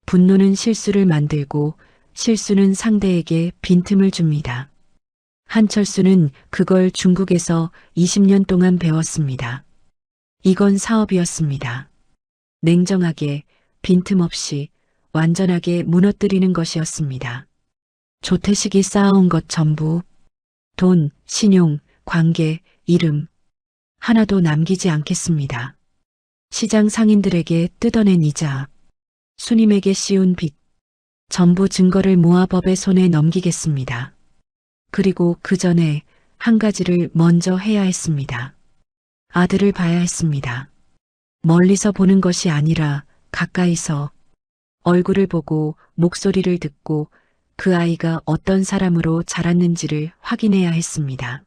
분노는 실수를 만들고 실수는 상대에게 빈틈을 줍니다. 한철수는 그걸 중국에서 20년 동안 배웠습니다. 이건 사업이었습니다. 냉정하게, 빈틈없이, 완전하게 무너뜨리는 것이었습니다. 조태식이 쌓아온 것 전부, 돈, 신용, 관계, 이름, 하나도 남기지 않겠습니다. 시장 상인들에게 뜯어낸 이자, 수님에게 씌운 빚, 전부 증거를 모아 법의 손에 넘기겠습니다. 그리고 그 전에 한 가지를 먼저 해야 했습니다. 아들을 봐야 했습니다. 멀리서 보는 것이 아니라 가까이서 얼굴을 보고 목소리를 듣고 그 아이가 어떤 사람으로 자랐는지를 확인해야 했습니다.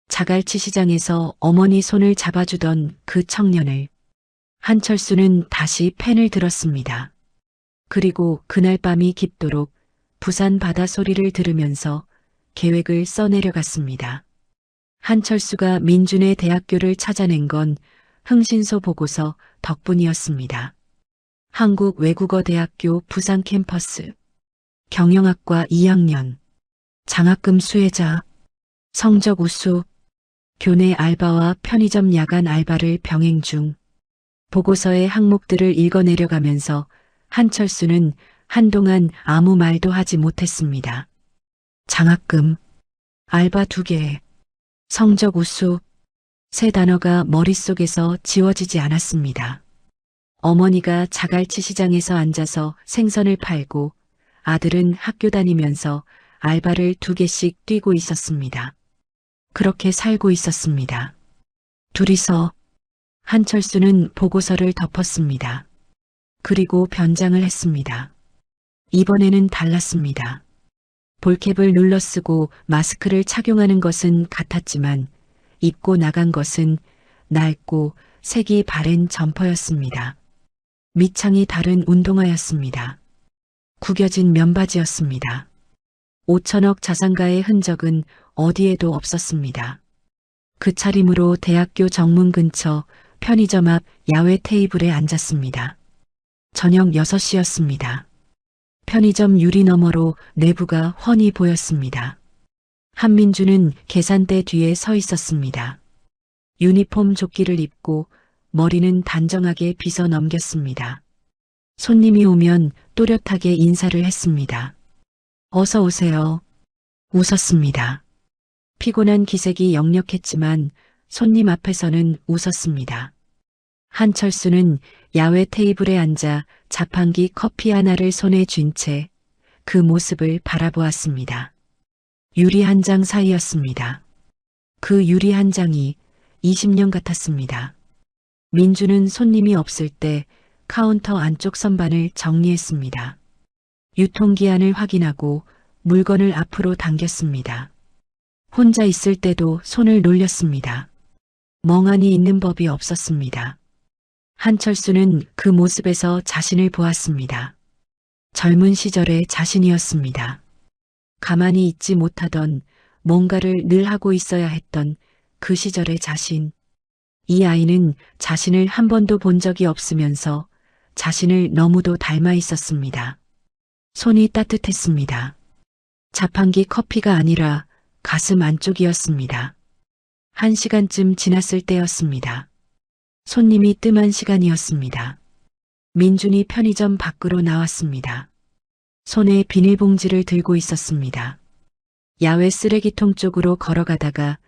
자갈치 시장에서 어머니 손을 잡아주던 그 청년을 한철수는 다시 펜을 들었습니다. 그리고 그날 밤이 깊도록 부산 바다 소리를 들으면서 계획을 써내려갔습니다. 한철수가 민준의 대학교를 찾아낸 건 흥신소 보고서 덕분이었습니다. 한국외국어대학교 부산 캠퍼스, 경영학과 2학년, 장학금 수혜자, 성적 우수, 교내 알바와 편의점 야간 알바를 병행 중, 보고서의 항목들을 읽어내려가면서 한철수는 한동안 아무 말도 하지 못했습니다. 장학금, 알바 2개, 성적 우수, 세 단어가 머릿속에서 지워지지 않았습니다. 어머니가 자갈치 시장에서 앉아서 생선을 팔고 아들은 학교 다니면서 알바를 2개씩 뛰고 있었습니다. 그렇게 살고 있었습니다. 둘이서. 한철수는 보고서를 덮었습니다. 그리고 변장을 했습니다. 이번에는 달랐습니다. 볼캡을 눌러 쓰고 마스크를 착용하는 것은 같았지만 입고 나간 것은 낡고 색이 바랜 점퍼였습니다. 밑창이 다른 운동화였습니다. 구겨진 면바지였습니다. 5천억 자산가의 흔적은 어디에도 없었습니다. 그 차림으로 대학교 정문 근처 편의점 앞 야외 테이블에 앉았습니다. 저녁 6시였습니다. 편의점 유리 너머로 내부가 훤히 보였습니다. 한민주는 계산대 뒤에 서 있었습니다. 유니폼 조끼를 입고 머리는 단정하게 빗어 넘겼습니다. 손님이 오면 또렷하게 인사를 했습니다. 어서 오세요. 웃었습니다. 피곤한 기색이 역력했지만 손님 앞에서는 웃었습니다. 한철수는 야외 테이블에 앉아 자판기 커피 하나를 손에 쥔 채 그 모습을 바라보았습니다. 유리 한 장 사이였습니다. 그 유리 한 장이 20년 같았습니다. 민주는 손님이 없을 때 카운터 안쪽 선반을 정리했습니다. 유통기한을 확인하고 물건을 앞으로 당겼습니다. 혼자 있을 때도 손을 놀렸습니다. 멍하니 있는 법이 없었습니다. 한철수는 그 모습에서 자신을 보았습니다. 젊은 시절의 자신이었습니다. 가만히 있지 못하던 뭔가를 늘 하고 있어야 했던 그 시절의 자신. 이 아이는 자신을 한 번도 본 적이 없으면서 자신을 너무도 닮아 있었습니다. 손이 따뜻했습니다. 자판기 커피가 아니라 가슴 안쪽이었습니다. 1시간쯤 지났을 때였습니다. 손님이 뜸한 시간이었습니다. 민준이 편의점 밖으로 나왔습니다. 손에 비닐봉지를 들고 있었습니다. 야외 쓰레기통 쪽으로 걸어가다가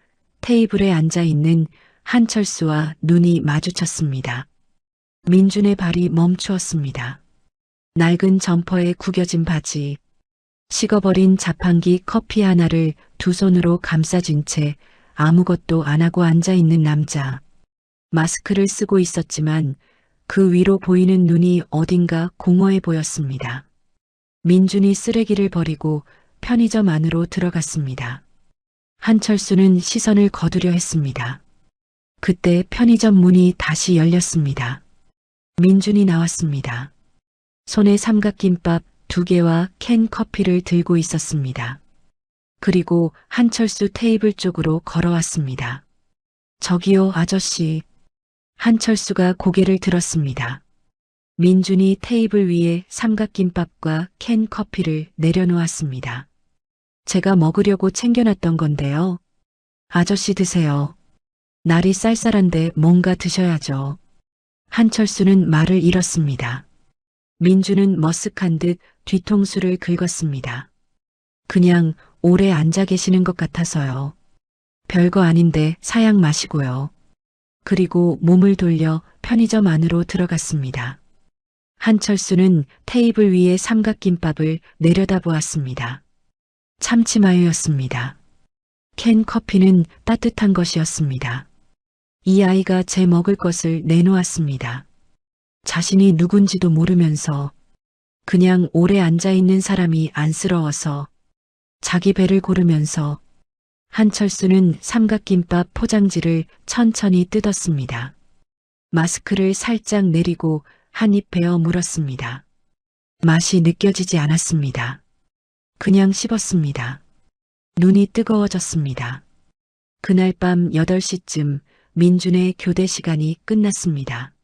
테이블에 앉아 있는 한철수와 눈이 마주쳤습니다. 민준의 발이 멈추었습니다. 낡은 점퍼에 구겨진 바지, 식어버린 자판기 커피 하나를 두 손으로 감싸진 채 아무것도 안 하고 앉아 있는 남자. 마스크를 쓰고 있었지만 그 위로 보이는 눈이 어딘가 공허해 보였습니다. 민준이 쓰레기를 버리고 편의점 안으로 들어갔습니다. 한철수는 시선을 거두려 했습니다. 그때 편의점 문이 다시 열렸습니다. 민준이 나왔습니다. 손에 삼각김밥 2개와 캔 커피를 들고 있었습니다. 그리고 한철수 테이블 쪽으로 걸어왔습니다. 저기요, 아저씨. 한철수가 고개를 들었습니다. 민준이 테이블 위에 삼각김밥과 캔 커피를 내려놓았습니다. 제가 먹으려고 챙겨놨던 건데요. 아저씨 드세요. 날이 쌀쌀한데 뭔가 드셔야죠. 한철수는 말을 잃었습니다. 민준은 머쓱한 듯 뒤통수를 긁었습니다. 그냥 오래 앉아 계시는 것 같아서요. 별거 아닌데 사양 마시고요. 그리고 몸을 돌려 편의점 안으로 들어갔습니다. 한철수는 테이블 위에 삼각김밥을 내려다보았습니다. 참치마요였습니다. 캔 커피는 따뜻한 것이었습니다. 이 아이가 제 먹을 것을 내놓았습니다. 자신이 누군지도 모르면서 그냥 오래 앉아있는 사람이 안쓰러워서 자기 배를 고르면서 한철수는 삼각김밥 포장지를 천천히 뜯었습니다. 마스크를 살짝 내리고 한 입 베어 물었습니다. 맛이 느껴지지 않았습니다. 그냥 씹었습니다. 눈이 뜨거워졌습니다. 그날 밤 8시쯤 민준의 교대 시간이 끝났습니다.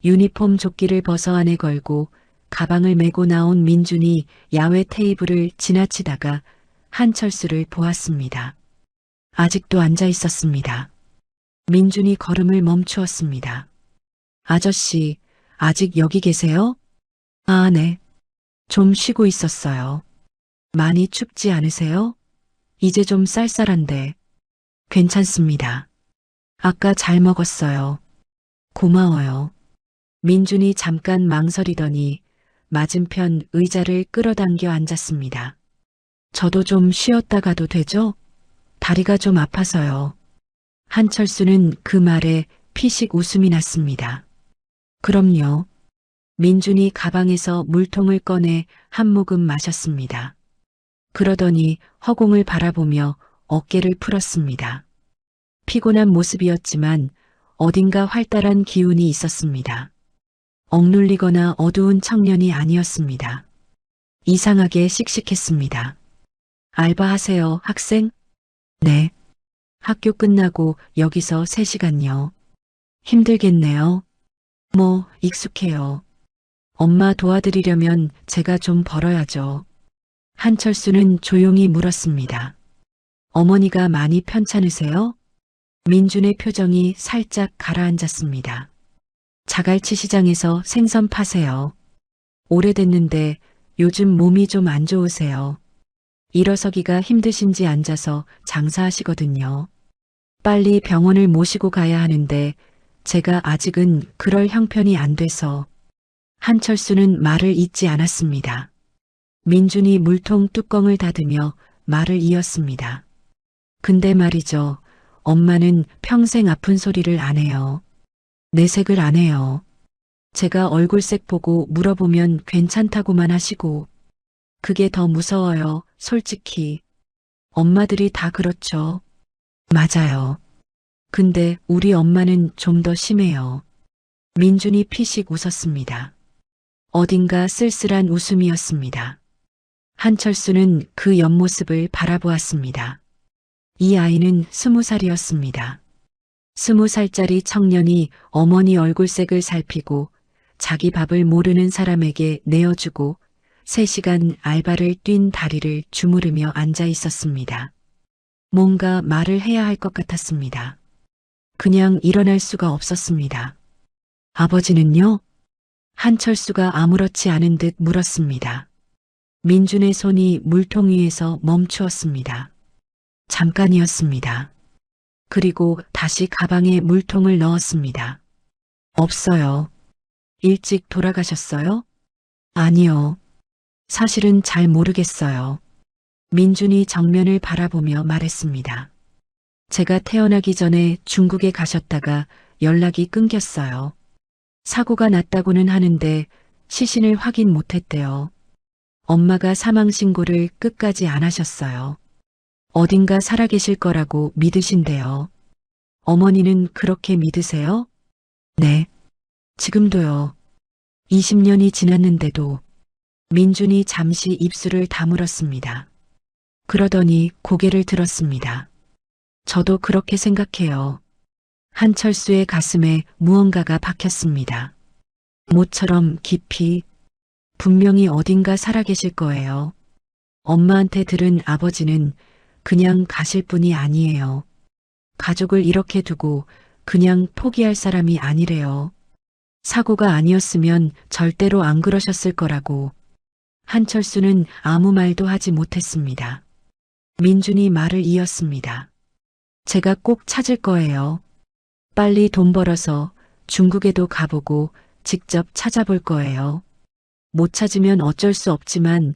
유니폼 조끼를 벗어 안에 걸고 가방을 메고 나온 민준이 야외 테이블을 지나치다가 한철수를 보았습니다. 아직도 앉아 있었습니다. 민준이 걸음을 멈추었습니다. 아저씨, 아직 여기 계세요? 아, 네. 좀 쉬고 있었어요. 많이 춥지 않으세요? 이제 좀 쌀쌀한데. 괜찮습니다. 아까 잘 먹었어요. 고마워요. 민준이 잠깐 망설이더니 맞은편 의자를 끌어당겨 앉았습니다. 저도 좀 쉬었다 가도 되죠? 다리가 좀 아파서요. 한철수는 그 말에 피식 웃음이 났습니다. 그럼요. 민준이 가방에서 물통을 꺼내 한 모금 마셨습니다. 그러더니 허공을 바라보며 어깨를 풀었습니다. 피곤한 모습이었지만 어딘가 활달한 기운이 있었습니다. 억눌리거나 어두운 청년이 아니었습니다. 이상하게 씩씩했습니다. 알바하세요, 학생? 네. 학교 끝나고 여기서 3시간요. 힘들겠네요. 뭐, 익숙해요. 엄마 도와드리려면 제가 좀 벌어야죠. 한철수는 조용히 물었습니다. 어머니가 많이 편찮으세요? 민준의 표정이 살짝 가라앉았습니다. 자갈치 시장에서 생선 파세요. 오래됐는데 요즘 몸이 좀 안 좋으세요. 일어서기가 힘드신지 앉아서 장사하시거든요. 빨리 병원을 모시고 가야 하는데 제가 아직은 그럴 형편이 안 돼서. 한철수는 말을 잇지 않았습니다. 민준이 물통 뚜껑을 닫으며 말을 이었습니다. 근데 말이죠. 엄마는 평생 아픈 소리를 안 해요. 내색을 안 해요. 제가 얼굴색 보고 물어보면 괜찮다고만 하시고. 그게 더 무서워요, 솔직히. 엄마들이 다 그렇죠. 맞아요. 근데 우리 엄마는 좀 더 심해요. 민준이 피식 웃었습니다. 어딘가 쓸쓸한 웃음이었습니다. 한철수는 그 옆모습을 바라보았습니다. 이 아이는 20살이었습니다. 20살짜리 청년이 어머니 얼굴색을 살피고 자기 밥을 모르는 사람에게 내어주고 3시간 알바를 뛴 다리를 주무르며 앉아 있었습니다. 뭔가 말을 해야 할 것 같았습니다. 그냥 일어날 수가 없었습니다. 아버지는요? 한철수가 아무렇지 않은 듯 물었습니다. 민준의 손이 물통 위에서 멈추었습니다. 잠깐이었습니다. 그리고 다시 가방에 물통을 넣었습니다. 없어요. 일찍 돌아가셨어요? 아니요. 사실은 잘 모르겠어요. 민준이 정면을 바라보며 말했습니다. 제가 태어나기 전에 중국에 가셨다가 연락이 끊겼어요. 사고가 났다고는 하는데 시신을 확인 못했대요. 엄마가 사망 신고를 끝까지 안 하셨어요. 어딘가 살아계실 거라고 믿으신대요. 어머니는 그렇게 믿으세요? 네. 지금도요. 20년이 지났는데도. 민준이 잠시 입술을 다물었습니다. 그러더니 고개를 들었습니다. 저도 그렇게 생각해요. 한철수의 가슴에 무언가가 박혔습니다. 모처럼 깊이, 분명히 어딘가 살아계실 거예요. 엄마한테 들은 아버지는 그냥 가실 분이 아니에요. 가족을 이렇게 두고 그냥 포기할 사람이 아니래요. 사고가 아니었으면 절대로 안 그러셨을 거라고. 한철수는 아무 말도 하지 못했습니다. 민준이 말을 이었습니다. 제가 꼭 찾을 거예요. 빨리 돈 벌어서 중국에도 가보고 직접 찾아볼 거예요. 못 찾으면 어쩔 수 없지만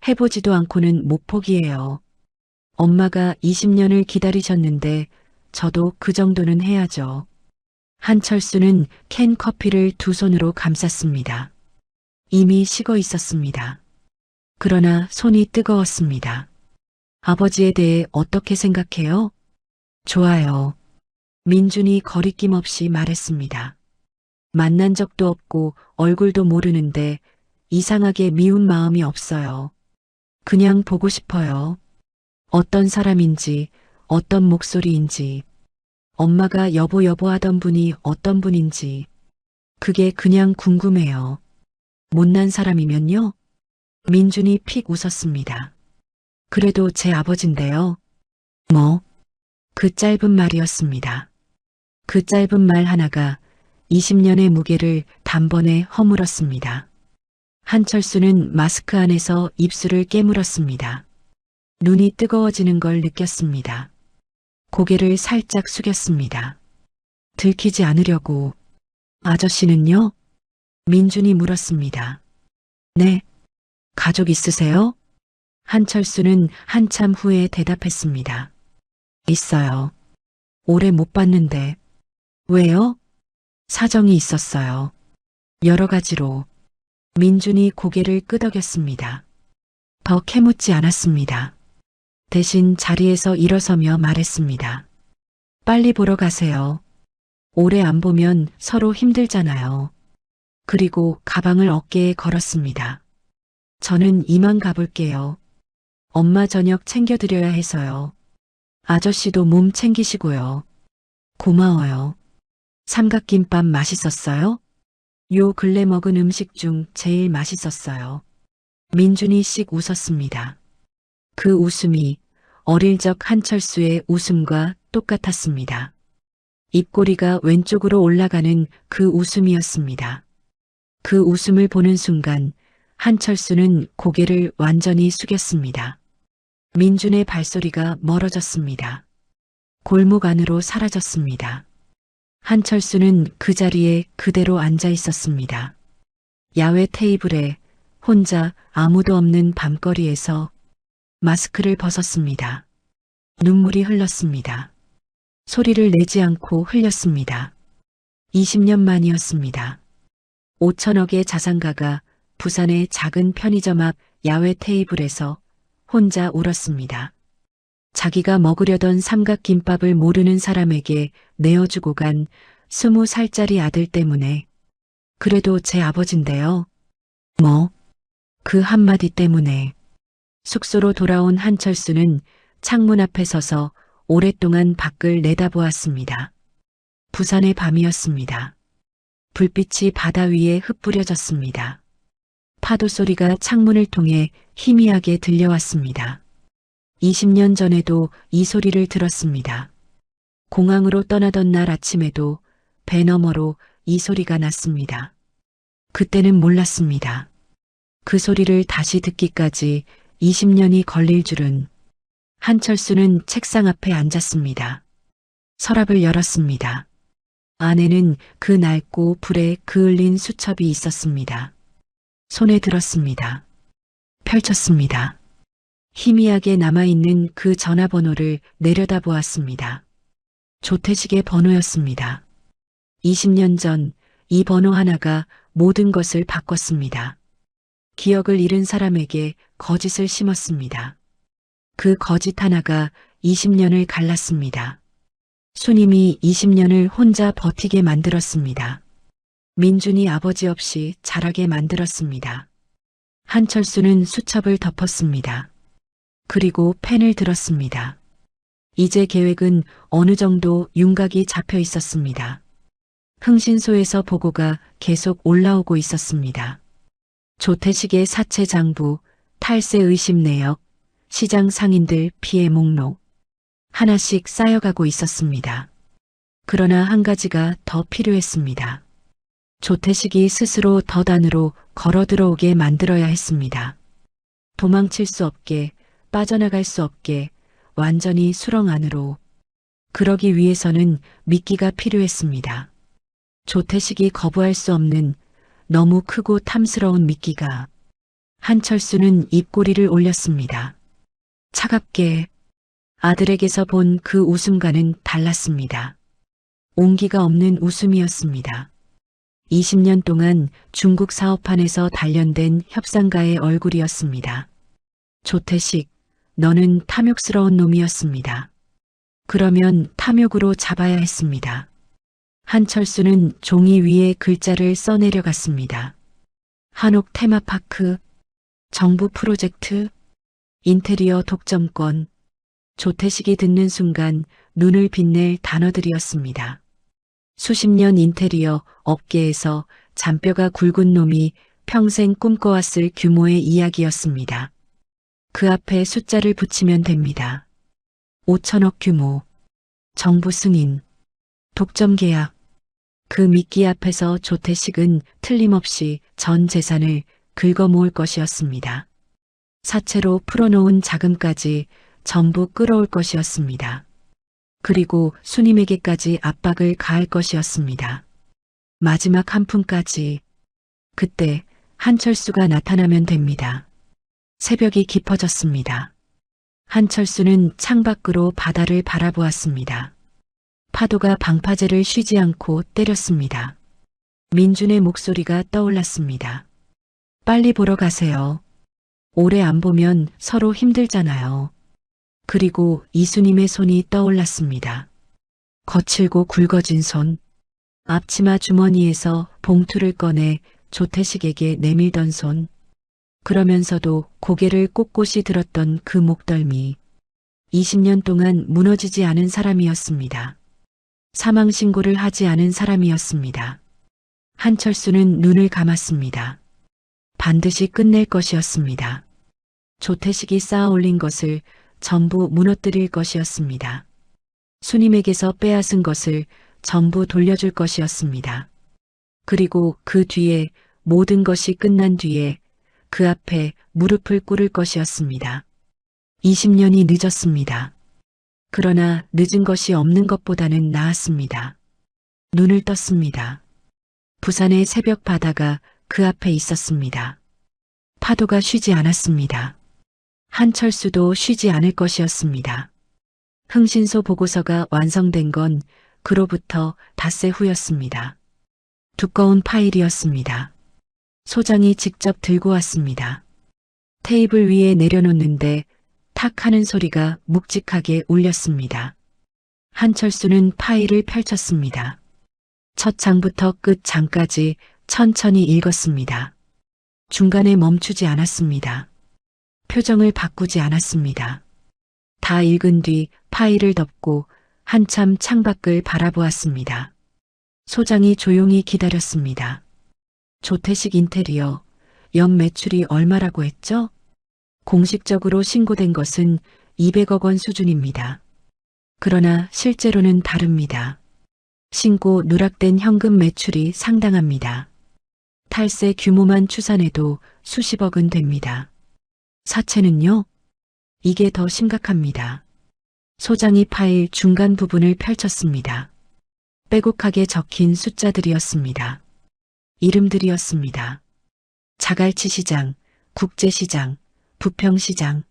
해보지도 않고는 못 포기해요. 엄마가 20년을 기다리셨는데 저도 그 정도는 해야죠. 한철수는 캔 커피를 두 손으로 감쌌습니다. 이미 식어 있었습니다. 그러나 손이 뜨거웠습니다. 아버지에 대해 어떻게 생각해요? 좋아요. 민준이 거리낌 없이 말했습니다. 만난 적도 없고 얼굴도 모르는데 이상하게 미운 마음이 없어요. 그냥 보고 싶어요. 어떤 사람인지, 어떤 목소리인지, 엄마가 여보 여보 하던 분이 어떤 분인지, 그게 그냥 궁금해요. 못난 사람이면요? 민준이 픽 웃었습니다. 그래도 제 아버지인데요. 뭐? 그 짧은 말이었습니다. 그 짧은 말 하나가 20년의 무게를 단번에 허물었습니다. 한철수는 마스크 안에서 입술을 깨물었습니다. 눈이 뜨거워지는 걸 느꼈습니다. 고개를 살짝 숙였습니다. 들키지 않으려고. 아저씨는요? 민준이 물었습니다. 네. 가족 있으세요? 한철수는 한참 후에 대답했습니다. 있어요. 오래 못 봤는데. 왜요? 사정이 있었어요. 여러 가지로. 민준이 고개를 끄덕였습니다. 더 캐묻지 않았습니다. 대신 자리에서 일어서며 말했습니다. 빨리 보러 가세요. 오래 안 보면 서로 힘들잖아요. 그리고 가방을 어깨에 걸었습니다. 저는 이만 가볼게요. 엄마 저녁 챙겨드려야 해서요. 아저씨도 몸 챙기시고요. 고마워요. 삼각김밥 맛있었어요? 요 근래 먹은 음식 중 제일 맛있었어요. 민준이 씩 웃었습니다. 그 웃음이 어릴 적 한철수의 웃음과 똑같았습니다. 입꼬리가 왼쪽으로 올라가는 그 웃음이었습니다. 그 웃음을 보는 순간 한철수는 고개를 완전히 숙였습니다. 민준의 발소리가 멀어졌습니다. 골목 안으로 사라졌습니다. 한철수는 그 자리에 그대로 앉아 있었습니다. 야외 테이블에 혼자 아무도 없는 밤거리에서 마스크를 벗었습니다. 눈물이 흘렀습니다. 소리를 내지 않고 흘렸습니다. 20년 만이었습니다. 5천억의 자산가가 부산의 작은 편의점 앞 야외 테이블에서 혼자 울었습니다. 자기가 먹으려던 삼각김밥을 모르는 사람에게 내어주고 간 20살짜리 아들 때문에. 그래도 제 아버지인데요. 뭐? 그 한마디 때문에. 숙소로 돌아온 한철수는 창문 앞에 서서 오랫동안 밖을 내다보았습니다. 부산의 밤이었습니다. 불빛이 바다 위에 흩뿌려졌습니다. 파도 소리가 창문을 통해 희미하게 들려왔습니다. 20년 전에도 이 소리를 들었습니다. 공항으로 떠나던 날 아침에도 배 너머로 이 소리가 났습니다. 그때는 몰랐습니다. 그 소리를 다시 듣기까지 20년이 걸릴 줄은. 한철수는 책상 앞에 앉았습니다. 서랍을 열었습니다. 안에는 그 낡고 불에 그을린 수첩이 있었습니다. 손에 들었습니다. 펼쳤습니다. 희미하게 남아있는 그 전화번호를 내려다보았습니다. 조태식의 번호였습니다. 20년 전 이 번호 하나가 모든 것을 바꿨습니다. 기억을 잃은 사람에게 거짓을 심었습니다. 그 거짓 하나가 20년을 갈랐습니다. 수님이 20년을 혼자 버티게 만들었습니다. 민준이 아버지 없이 자라게 만들었습니다. 한철수는 수첩을 덮었습니다. 그리고 펜을 들었습니다. 이제 계획은 어느 정도 윤곽이 잡혀 있었습니다. 흥신소에서 보고가 계속 올라오고 있었습니다. 조태식의 사채 장부, 탈세 의심 내역, 시장 상인들 피해 목록, 하나씩 쌓여가고 있었습니다. 그러나 한 가지가 더 필요했습니다. 조태식이 스스로 덫 안으로 걸어 들어오게 만들어야 했습니다. 도망칠 수 없게, 빠져나갈 수 없게, 완전히 수렁 안으로. 그러기 위해서는 미끼가 필요했습니다. 조태식이 거부할 수 없는 너무 크고 탐스러운 미끼가. 한철수는 입꼬리를 올렸습니다. 차갑게. 아들에게서 본 그 웃음과는 달랐습니다. 온기가 없는 웃음이었습니다. 20년 동안 중국 사업판에서 단련된 협상가의 얼굴이었습니다. 조태식, 너는 탐욕스러운 놈이었습니다. 그러면 탐욕으로 잡아야 했습니다. 한철수는 종이 위에 글자를 써내려갔습니다. 한옥 테마파크, 정부 프로젝트, 인테리어 독점권. 조태식이 듣는 순간 눈을 빛낼 단어들이었습니다. 수십 년 인테리어 업계에서 잔뼈가 굵은 놈이 평생 꿈꿔왔을 규모의 이야기였습니다. 그 앞에 숫자를 붙이면 됩니다. 5천억 규모, 정부 승인, 독점 계약. 그 미끼 앞에서 조태식은 틀림없이 전 재산을 긁어모을 것이었습니다. 사채로 풀어놓은 자금까지 전부 끌어올 것이었습니다. 그리고 수님에게까지 압박을 가할 것이었습니다. 마지막 한 푼까지. 그때 한철수가 나타나면 됩니다. 새벽이 깊어졌습니다. 한철수는 창밖으로 바다를 바라보았습니다. 파도가 방파제를 쉬지 않고 때렸습니다. 민준의 목소리가 떠올랐습니다. 빨리 보러 가세요. 오래 안 보면 서로 힘들잖아요. 그리고 이수님의 손이 떠올랐습니다. 거칠고 굵어진 손. 앞치마 주머니에서 봉투를 꺼내 조태식에게 내밀던 손. 그러면서도 고개를 꼿꼿이 들었던 그 목덜미. 20년 동안 무너지지 않은 사람이었습니다. 사망신고를 하지 않은 사람이었습니다. 한철수는 눈을 감았습니다. 반드시 끝낼 것이었습니다. 조태식이 쌓아 올린 것을 전부 무너뜨릴 것이었습니다. 수님에게서 빼앗은 것을 전부 돌려줄 것이었습니다. 그리고 그 뒤에 모든 것이 끝난 뒤에 그 앞에 무릎을 꿇을 것이었습니다. 20년이 늦었습니다. 그러나 늦은 것이 없는 것보다는 나았습니다. 눈을 떴습니다. 부산의 새벽 바다가 그 앞에 있었습니다. 파도가 쉬지 않았습니다. 한철수도 쉬지 않을 것이었습니다. 흥신소 보고서가 완성된 건 그로부터 닷새 후였습니다. 두꺼운 파일이었습니다. 소장이 직접 들고 왔습니다. 테이블 위에 내려놓는데 탁 하는 소리가 묵직하게 울렸습니다. 한철수는 파일을 펼쳤습니다. 첫 장부터 끝 장까지 천천히 읽었습니다. 중간에 멈추지 않았습니다. 표정을 바꾸지 않았습니다. 다 읽은 뒤 파일을 덮고 한참 창밖을 바라보았습니다. 소장이 조용히 기다렸습니다. 조태식 인테리어, 연 매출이 얼마라고 했죠? 공식적으로 신고된 것은 200억 원 수준입니다. 그러나 실제로는 다릅니다. 신고 누락된 현금 매출이 상당합니다. 탈세 규모만 추산해도 수십억은 됩니다. 사채는요? 이게 더 심각합니다. 소장이 파일 중간 부분을 펼쳤습니다. 빼곡하게 적힌 숫자들이었습니다. 이름들이었습니다. 자갈치 시장, 국제시장, 부평시장,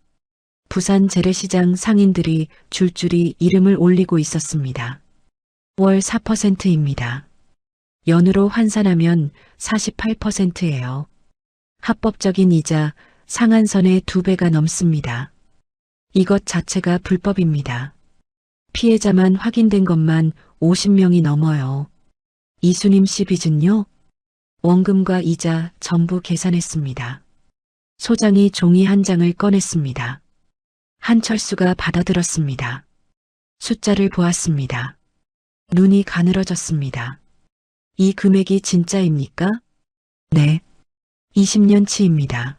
부산 재래시장 상인들이 줄줄이 이름을 올리고 있었습니다. 월 4%입니다. 연으로 환산하면 48%예요. 합법적인 이자 상한선의 2배가 넘습니다. 이것 자체가 불법입니다. 피해자만 확인된 것만 50명이 넘어요. 이수님 씨 빚은요? 원금과 이자 전부 계산했습니다. 소장이 종이 한 장을 꺼냈습니다. 한철수가 받아들었습니다. 숫자를 보았습니다. 눈이 가늘어졌습니다. 이 금액이 진짜입니까? 네. 20년치입니다.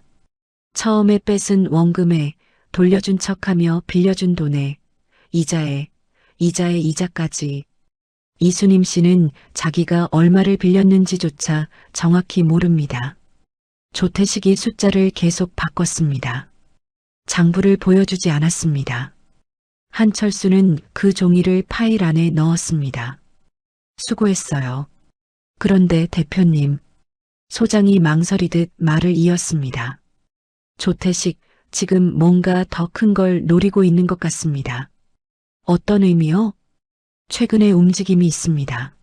처음에 뺏은 원금에 돌려준 척하며 빌려준 돈에 이자에 이자까지. 이수님 씨는 자기가 얼마를 빌렸는지조차 정확히 모릅니다. 조태식이 숫자를 계속 바꿨습니다. 장부를 보여주지 않았습니다. 한철수는 그 종이를 파일 안에 넣었습니다. 수고했어요. 그런데 대표님, 소장이 망설이듯 말을 이었습니다. 조태식, 지금 뭔가 더 큰 걸 노리고 있는 것 같습니다. 어떤 의미요? 최근에 움직임이 있습니다.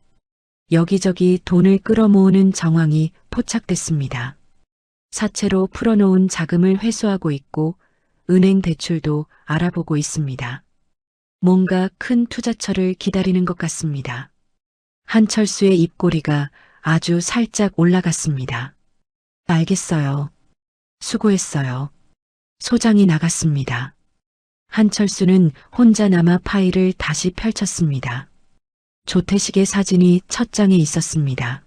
여기저기 돈을 끌어모으는 정황이 포착됐습니다. 사채로 풀어놓은 자금을 회수하고 있고 은행 대출도 알아보고 있습니다. 뭔가 큰 투자처를 기다리는 것 같습니다. 한철수의 입꼬리가 아주 살짝 올라갔습니다. 알겠어요. 수고했어요. 소장이 나갔습니다. 한철수는 혼자 남아 파일을 다시 펼쳤습니다. 조태식의 사진이 첫 장에 있었습니다.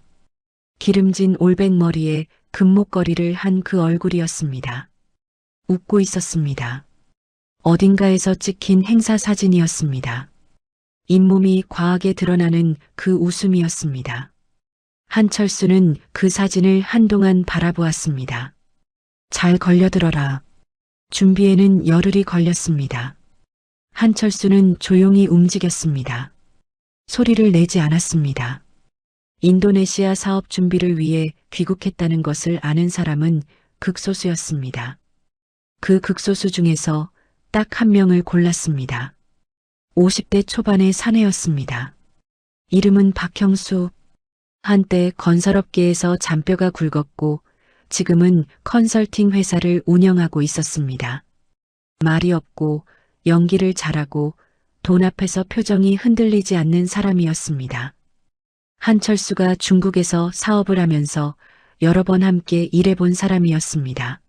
기름진 올백머리에 금목걸이를 한 그 얼굴이었습니다. 웃고 있었습니다. 어딘가에서 찍힌 행사 사진이었습니다. 잇몸이 과하게 드러나는 그 웃음이었습니다. 한철수는 그 사진을 한동안 바라보았습니다. 잘 걸려들어라. 준비에는 열흘이 걸렸습니다. 한철수는 조용히 움직였습니다. 소리를 내지 않았습니다. 인도네시아 사업 준비를 위해 귀국했다는 것을 아는 사람은 극소수였습니다. 그 극소수 중에서 딱 한 명을 골랐습니다. 50대 초반의 사내였습니다. 이름은 박형수. 한때 건설업계에서 잔뼈가 굵었고 지금은 컨설팅 회사를 운영하고 있었습니다. 말이 없고 연기를 잘하고 돈 앞에서 표정이 흔들리지 않는 사람이었습니다. 한철수가 중국에서 사업을 하면서 여러 번 함께 일해본 사람이었습니다.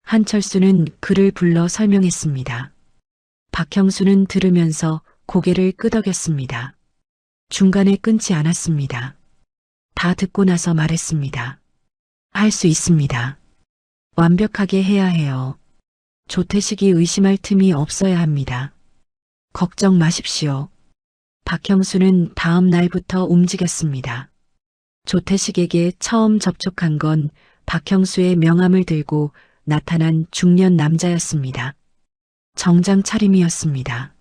한철수는 그를 불러 설명했습니다. 박형수는 들으면서 고개를 끄덕였습니다. 중간에 끊지 않았습니다. 다 듣고 나서 말했습니다. 할 수 있습니다. 완벽하게 해야 해요. 조태식이 의심할 틈이 없어야 합니다. 걱정 마십시오. 박형수는 다음 날부터 움직였습니다. 조태식에게 처음 접촉한 건 박형수의 명함을 들고 나타난 중년 남자였습니다. 정장 차림이었습니다.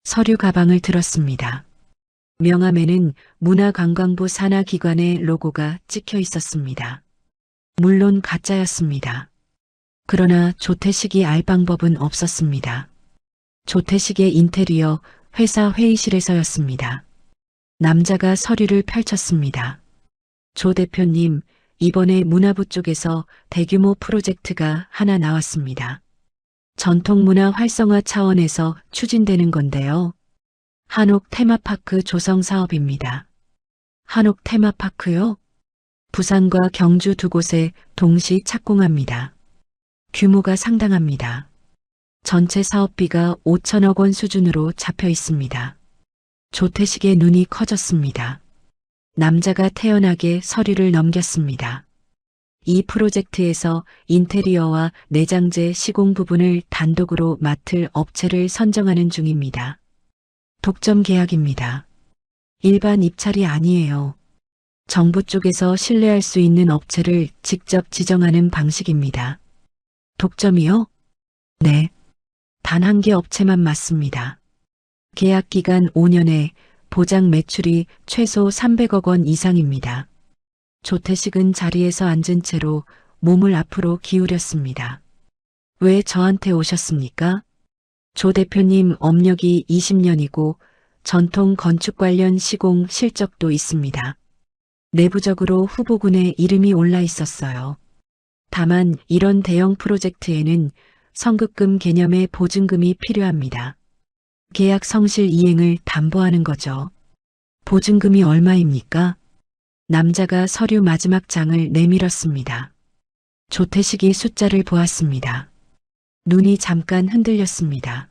서류 가방을 들었습니다. 명함에는 문화관광부 산하기관의 로고가 찍혀 있었습니다. 물론 가짜였습니다. 그러나 조태식이 알 방법은 없었습니다. 조태식의 인테리어 회사 회의실에서였습니다. 남자가 서류를 펼쳤습니다. 조 대표님, 이번에 문화부 쪽에서 대규모 프로젝트가 하나 나왔습니다. 전통문화 활성화 차원에서 추진되는 건데요. 한옥 테마파크 조성 사업입니다. 한옥 테마파크요? 부산과 경주 두 곳에 동시 착공합니다. 규모가 상당합니다. 전체 사업비가 5천억 원 수준으로 잡혀 있습니다. 조태식의 눈이 커졌습니다. 남자가 태연하게 서류를 넘겼습니다. 이 프로젝트에서 인테리어와 내장재 시공 부분을 단독으로 맡을 업체를 선정하는 중입니다. 독점 계약입니다. 일반 입찰이 아니에요. 정부 쪽에서 신뢰할 수 있는 업체를 직접 지정하는 방식입니다. 독점이요? 네. 단 한 개 업체만 맡습니다. 계약 기간 5년에 보장 매출이 최소 300억 원 이상입니다. 조태식은 자리에서 앉은 채로 몸을 앞으로 기울였습니다. 왜 저한테 오셨습니까? 조 대표님 업력이 20년이고 전통 건축 관련 시공 실적도 있습니다. 내부적으로 후보군의 이름이 올라 있었어요. 다만 이런 대형 프로젝트에는 성급금 개념의 보증금이 필요합니다. 계약 성실 이행을 담보하는 거죠. 보증금이 얼마입니까? 남자가 서류 마지막 장을 내밀었습니다. 조태식이 숫자를 보았습니다. 눈이 잠깐 흔들렸습니다.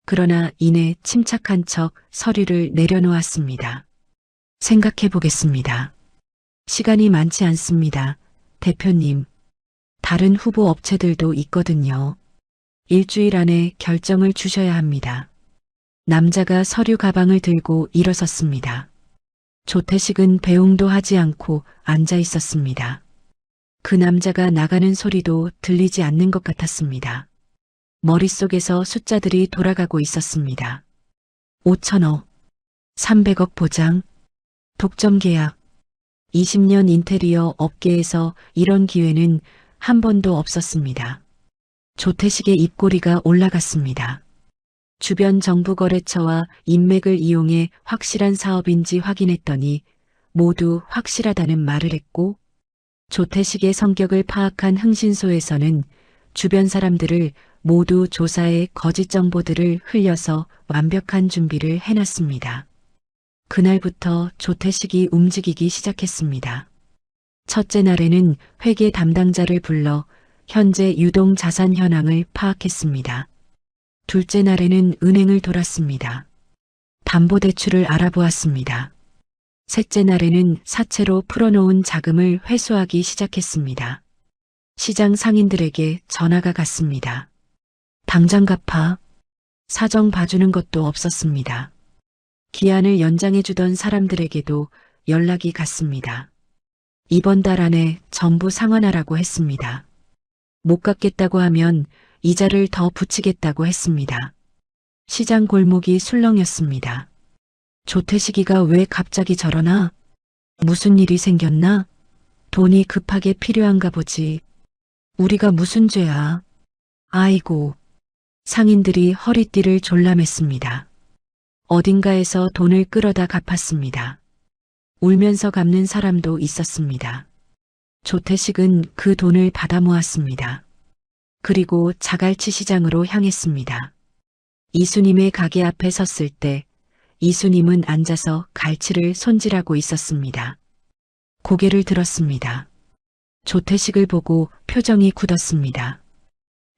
그러나 이내 침착한 척 서류를 내려놓았습니다. 생각해 보겠습니다. 시간이 많지 않습니다. 대표님. 다른 후보 업체들도 있거든요. 일주일 안에 결정을 주셔야 합니다. 남자가 서류 가방을 들고 일어섰습니다. 조태식은 배웅도 하지 않고 앉아 있었습니다. 그 남자가 나가는 소리도 들리지 않는 것 같았습니다. 머릿속에서 숫자들이 돌아가고 있었습니다. 5천억, 300억 보장, 독점 계약. 20년 인테리어 업계에서 이런 기회는 한 번도 없었습니다. 조태식의 입꼬리가 올라갔습니다. 주변 정부거래처와 인맥을 이용해 확실한 사업인지 확인했더니 모두 확실하다는 말을 했고, 조태식의 성격을 파악한 흥신소에서는 주변 사람들을 모두 조사해 거짓 정보들을 흘려서 완벽한 준비를 해놨습니다. 그날부터 조태식이 움직이기 시작했습니다. 첫째 날에는 회계 담당자를 불러 현재 유동 자산 현황을 파악했습니다. 둘째 날에는 은행을 돌았습니다. 담보대출을 알아보았습니다. 셋째 날에는 사채로 풀어놓은 자금을 회수하기 시작했습니다. 시장 상인들에게 전화가 갔습니다. 당장 갚아. 사정 봐주는 것도 없었습니다. 기한을 연장해주던 사람들에게도 연락이 갔습니다. 이번 달 안에 전부 상환하라고 했습니다. 못 갚겠다고 하면 이자를 더 붙이겠다고 했습니다. 시장 골목이 술렁였습니다. 조태식이가 왜 갑자기 저러나? 무슨 일이 생겼나? 돈이 급하게 필요한가 보지. 우리가 무슨 죄야? 아이고. 상인들이 허리띠를 졸라맸습니다. 어딘가에서 돈을 끌어다 갚았습니다. 울면서 갚는 사람도 있었습니다. 조태식은 그 돈을 받아 모았습니다. 그리고 자갈치 시장으로 향했습니다. 이수님의 가게 앞에 섰을 때 이수님은 앉아서 갈치를 손질하고 있었습니다. 고개를 들었습니다. 조태식을 보고 표정이 굳었습니다.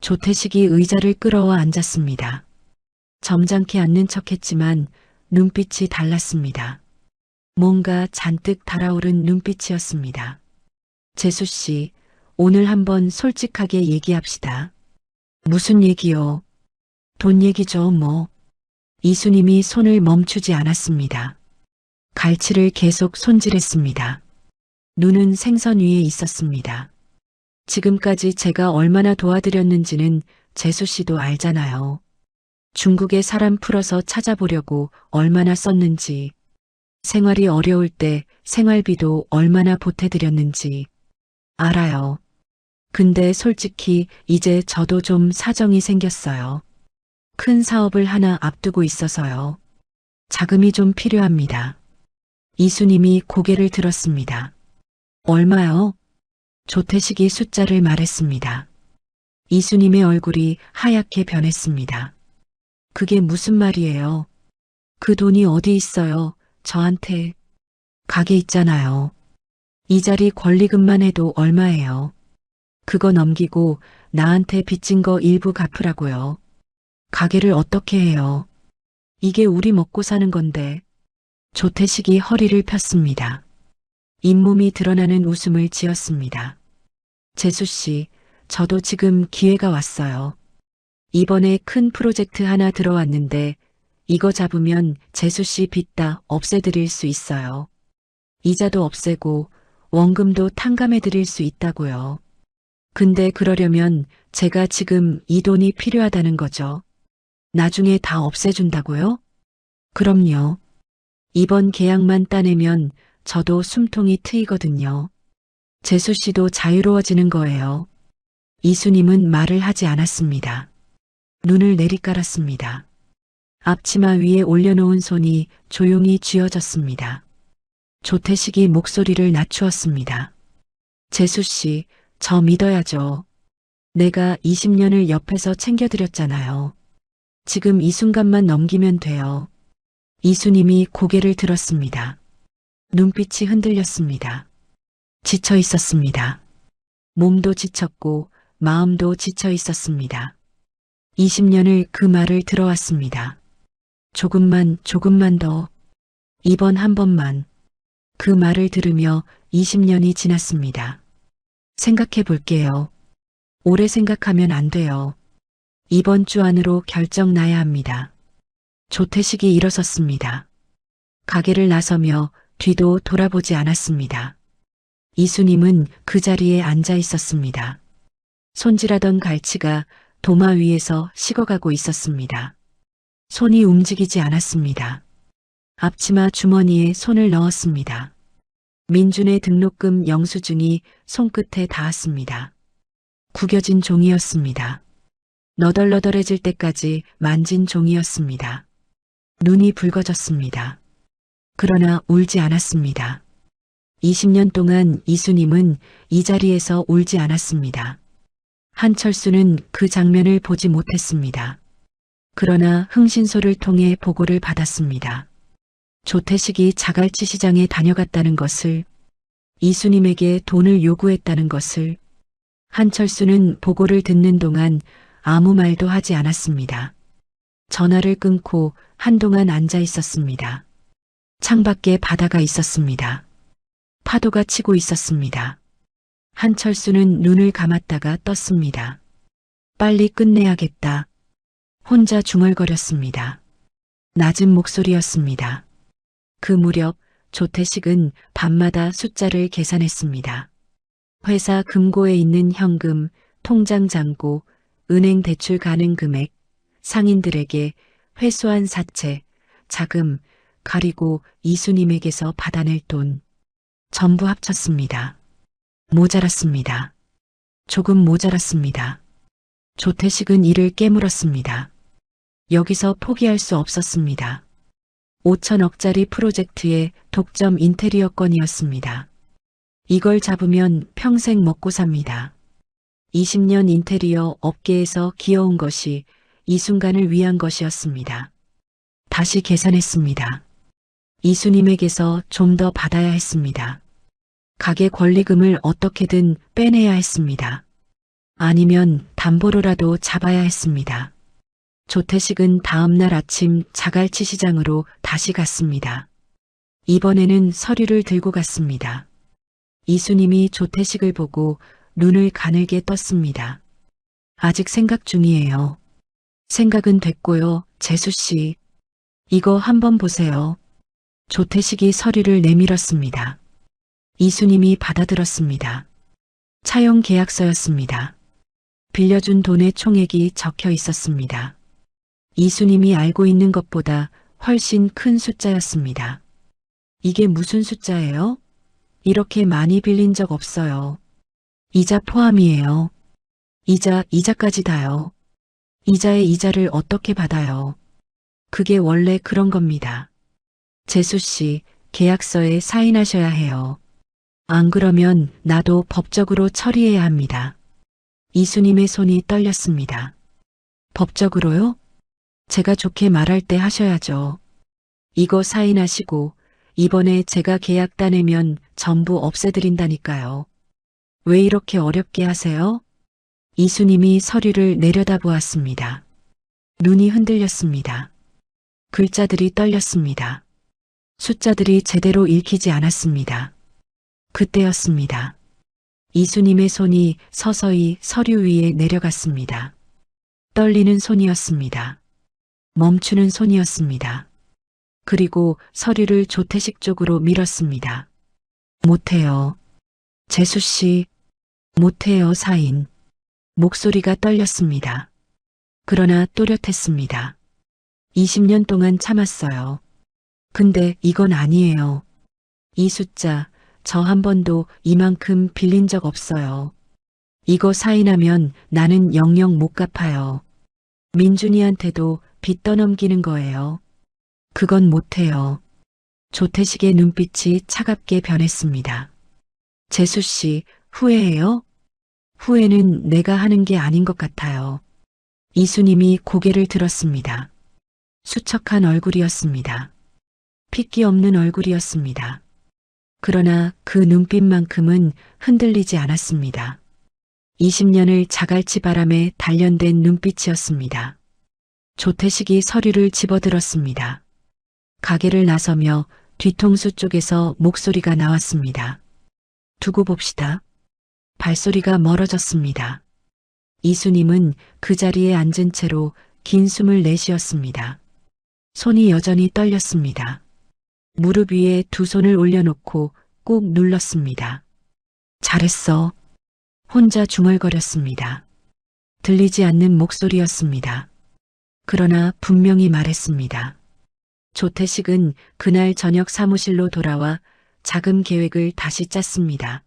조태식이 의자를 끌어와 앉았습니다. 점잖게 앉는 척했지만 눈빛이 달랐습니다. 뭔가 잔뜩 달아오른 눈빛이었습니다. 재수 씨, 오늘 한번 솔직하게 얘기합시다. 무슨 얘기요? 돈 얘기죠, 뭐. 이수님이 손을 멈추지 않았습니다. 갈치를 계속 손질했습니다. 눈은 생선 위에 있었습니다. 지금까지 제가 얼마나 도와드렸는지는 재수 씨도 알잖아요. 중국에 사람 풀어서 찾아보려고 얼마나 썼는지, 생활이 어려울 때 생활비도 얼마나 보태드렸는지 알아요. 근데 솔직히 이제 저도 좀 사정이 생겼어요. 큰 사업을 하나 앞두고 있어서요. 자금이 좀 필요합니다. 이수님이 고개를 들었습니다. 얼마요? 조태식이 숫자를 말했습니다. 이수님의 얼굴이 하얗게 변했습니다. 그게 무슨 말이에요? 그 돈이 어디 있어요? 저한테. 가게 있잖아요. 이 자리 권리금만 해도 얼마예요? 그거 넘기고 나한테 빚진 거 일부 갚으라고요. 가게를 어떻게 해요? 이게 우리 먹고 사는 건데. 조태식이 허리를 폈습니다. 잇몸이 드러나는 웃음을 지었습니다. 재수 씨, 저도 지금 기회가 왔어요. 이번에 큰 프로젝트 하나 들어왔는데 이거 잡으면 재수 씨 빚 다 없애드릴 수 있어요. 이자도 없애고 원금도 탕감해 드릴 수 있다고요. 근데 그러려면 제가 지금 이 돈이 필요하다는 거죠. 나중에 다 없애준다고요? 그럼요. 이번 계약만 따내면 저도 숨통이 트이거든요. 재수 씨도 자유로워지는 거예요. 이수님은 말을 하지 않았습니다. 눈을 내리깔았습니다. 앞치마 위에 올려놓은 손이 조용히 쥐어졌습니다. 조태식이 목소리를 낮추었습니다. 재수 씨, 저 믿어야죠. 내가 20년을 옆에서 챙겨드렸잖아요. 지금 이 순간만 넘기면 돼요. 이수님이 고개를 들었습니다. 눈빛이 흔들렸습니다. 지쳐 있었습니다. 몸도 지쳤고 마음도 지쳐 있었습니다. 20년을 그 말을 들어왔습니다. 조금만 더. 이번 한 번만. 그 말을 들으며 20년이 지났습니다. 생각해 볼게요. 오래 생각하면 안 돼요. 이번 주 안으로 결정 나야 합니다. 조태식이 일어섰습니다. 가게를 나서며 뒤도 돌아보지 않았습니다. 이수님은 그 자리에 앉아 있었습니다. 손질하던 갈치가 도마 위에서 식어가고 있었습니다. 손이 움직이지 않았습니다. 앞치마 주머니에 손을 넣었습니다. 민준의 등록금 영수증이 손끝에 닿았습니다. 구겨진 종이였습니다. 너덜너덜해질 때까지 만진 종이였습니다. 눈이 붉어졌습니다. 그러나 울지 않았습니다. 20년 동안 이수님은 이 자리에서 울지 않았습니다. 한철수는 그 장면을 보지 못했습니다. 그러나 흥신소를 통해 보고를 받았습니다. 조태식이 자갈치 시장에 다녀갔다는 것을, 이수님에게 돈을 요구했다는 것을. 한철수는 보고를 듣는 동안 아무 말도 하지 않았습니다. 전화를 끊고 한동안 앉아 있었습니다. 창밖에 바다가 있었습니다. 파도가 치고 있었습니다. 한철수는 눈을 감았다가 떴습니다. 빨리 끝내야겠다. 혼자 중얼거렸습니다. 낮은 목소리였습니다. 그 무렵 조태식은 밤마다 숫자를 계산했습니다. 회사 금고에 있는 현금, 통장 잔고, 은행 대출 가능 금액, 상인들에게 회수한 사채, 자금, 그리고 이수님에게서 받아낼 돈. 전부 합쳤습니다. 모자랐습니다. 조금 모자랐습니다. 조태식은 이를 깨물었습니다. 여기서 포기할 수 없었습니다. 5천억짜리 프로젝트의 독점 인테리어 건이었습니다. 이걸 잡으면 평생 먹고 삽니다. 20년 인테리어 업계에서 기어온 것이 이 순간을 위한 것이었습니다. 다시 계산했습니다. 이수님에게서 좀 더 받아야 했습니다. 가게 권리금을 어떻게든 빼내야 했습니다. 아니면 담보로라도 잡아야 했습니다. 조태식은 다음날 아침 자갈치 시장으로 다시 갔습니다. 이번에는 서류를 들고 갔습니다. 이수님이 조태식을 보고 눈을 가늘게 떴습니다. 아직 생각 중이에요. 생각은 됐고요, 재수씨. 이거 한번 보세요. 조태식이 서류를 내밀었습니다. 이수님이 받아들었습니다. 차용 계약서였습니다. 빌려준 돈의 총액이 적혀 있었습니다. 이수님이 알고 있는 것보다 훨씬 큰 숫자였습니다. 이게 무슨 숫자예요? 이렇게 많이 빌린 적 없어요. 이자 포함이에요. 이자까지 다요. 이자의 이자를 어떻게 받아요? 그게 원래 그런 겁니다. 재수씨, 계약서에 사인하셔야 해요. 안 그러면 나도 법적으로 처리해야 합니다. 이수님의 손이 떨렸습니다. 법적으로요? 제가 좋게 말할 때 하셔야죠. 이거 사인하시고 이번에 제가 계약 따내면 전부 없애드린다니까요. 왜 이렇게 어렵게 하세요? 이수님이 서류를 내려다보았습니다. 눈이 흔들렸습니다. 글자들이 떨렸습니다. 숫자들이 제대로 읽히지 않았습니다. 그때였습니다. 이수님의 손이 서서히 서류 위에 내려갔습니다. 떨리는 손이었습니다. 멈추는 손이었습니다. 그리고 서류를 조태식 쪽으로 밀었습니다. 못해요. 재수씨, 못해요, 사인. 목소리가 떨렸습니다. 그러나 또렷했습니다. 20년 동안 참았어요. 근데 이건 아니에요. 이 숫자, 저 한 번도 이만큼 빌린 적 없어요. 이거 사인하면 나는 영영 못 갚아요. 민준이한테도 빚 떠넘기는 거예요. 그건 못해요. 조태식의 눈빛이 차갑게 변했습니다. 재수 씨, 후회해요? 후회는 내가 하는 게 아닌 것 같아요. 이수님이 고개를 들었습니다. 수척한 얼굴이었습니다. 핏기 없는 얼굴이었습니다. 그러나 그 눈빛만큼은 흔들리지 않았습니다. 20년을 자갈치 바람에 단련된 눈빛이었습니다. 조태식이 서류를 집어들었습니다. 가게를 나서며 뒤통수 쪽에서 목소리가 나왔습니다. 두고 봅시다. 발소리가 멀어졌습니다. 이수님은 그 자리에 앉은 채로 긴 숨을 내쉬었습니다. 손이 여전히 떨렸습니다. 무릎 위에 두 손을 올려놓고 꾹 눌렀습니다. 잘했어. 혼자 중얼거렸습니다. 들리지 않는 목소리였습니다. 그러나 분명히 말했습니다. 조태식은 그날 저녁 사무실로 돌아와 자금 계획을 다시 짰습니다.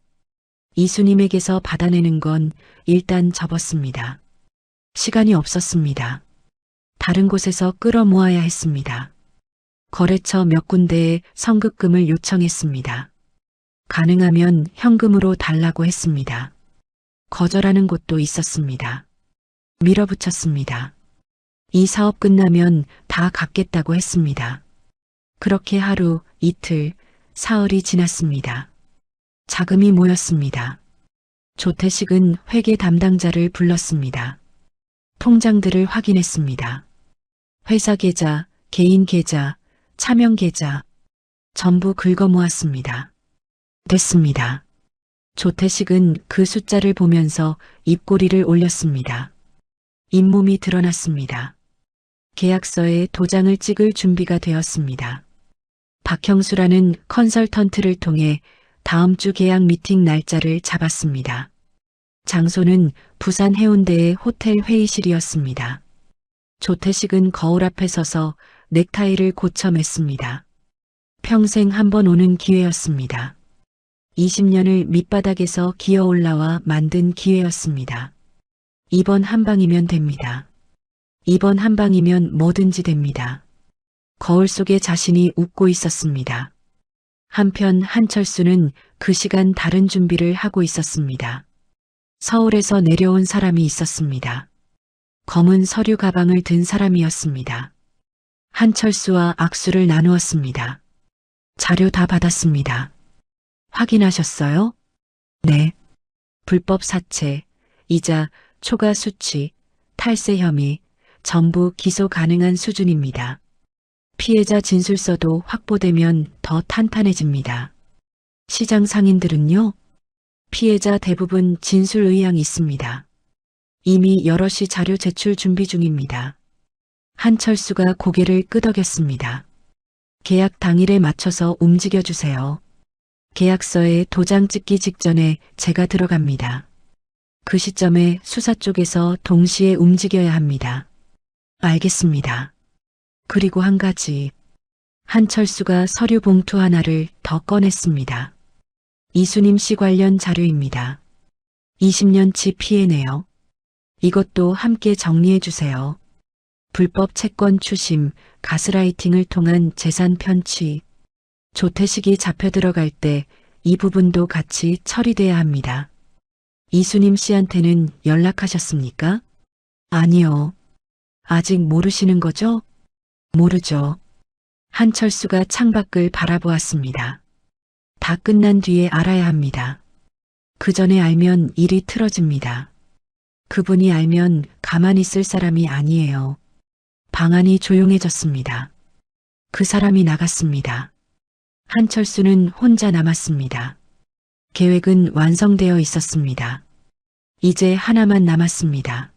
이수님에게서 받아내는 건 일단 접었습니다. 시간이 없었습니다. 다른 곳에서 끌어모아야 했습니다. 거래처 몇 군데에 성급금을 요청했습니다. 가능하면 현금으로 달라고 했습니다. 거절하는 곳도 있었습니다. 밀어붙였습니다. 이 사업 끝나면 다 갚겠다고 했습니다. 그렇게 하루, 이틀, 사흘이 지났습니다. 자금이 모였습니다. 조태식은 회계 담당자를 불렀습니다. 통장들을 확인했습니다. 회사 계좌, 개인 계좌, 차명 계좌 전부 긁어모았습니다. 됐습니다. 조태식은 그 숫자를 보면서 입꼬리를 올렸습니다. 잇몸이 드러났습니다. 계약서에 도장을 찍을 준비가 되었습니다. 박형수라는 컨설턴트를 통해 다음 주 계약 미팅 날짜를 잡았습니다. 장소는 부산 해운대의 호텔 회의실이었습니다. 조태식은 거울 앞에 서서 넥타이를 고쳐 맸습니다. 평생 한 번 오는 기회였습니다. 20년을 밑바닥에서 기어 올라와 만든 기회였습니다. 이번 한 방이면 됩니다. 이번 한 방이면 뭐든지 됩니다. 거울 속에 자신이 웃고 있었습니다. 한편 한철수는 그 시간 다른 준비를 하고 있었습니다. 서울에서 내려온 사람이 있었습니다. 검은 서류 가방을 든 사람이었습니다. 한철수와 악수를 나누었습니다. 자료 다 받았습니다. 확인하셨어요? 네. 불법 사채, 이자, 초과 수취, 탈세 혐의, 전부 기소 가능한 수준입니다. 피해자 진술서도 확보되면 더 탄탄해집니다. 시장 상인들은요? 피해자 대부분 진술 의향이 있습니다. 이미 여럿이 자료 제출 준비 중입니다. 한철수가 고개를 끄덕였습니다. 계약 당일에 맞춰서 움직여주세요. 계약서에 도장 찍기 직전에 제가 들어갑니다. 그 시점에 수사 쪽에서 동시에 움직여야 합니다. 알겠습니다. 그리고 한 가지. 한철수가 서류 봉투 하나를 더 꺼냈습니다. 이수님 씨 관련 자료입니다. 20년치 피해네요. 이것도 함께 정리해 주세요. 불법 채권 추심, 가스라이팅을 통한 재산 편취. 조태식이 잡혀 들어갈 때 이 부분도 같이 처리돼야 합니다. 이수님 씨한테는 연락하셨습니까? 아니요. 아직 모르시는 거죠? 모르죠. 한철수가 창밖을 바라보았습니다. 다 끝난 뒤에 알아야 합니다. 그 전에 알면 일이 틀어집니다. 그분이 알면 가만히 있을 사람이 아니에요. 방안이 조용해졌습니다. 그 사람이 나갔습니다. 한철수는 혼자 남았습니다. 계획은 완성되어 있었습니다. 이제 하나만 남았습니다.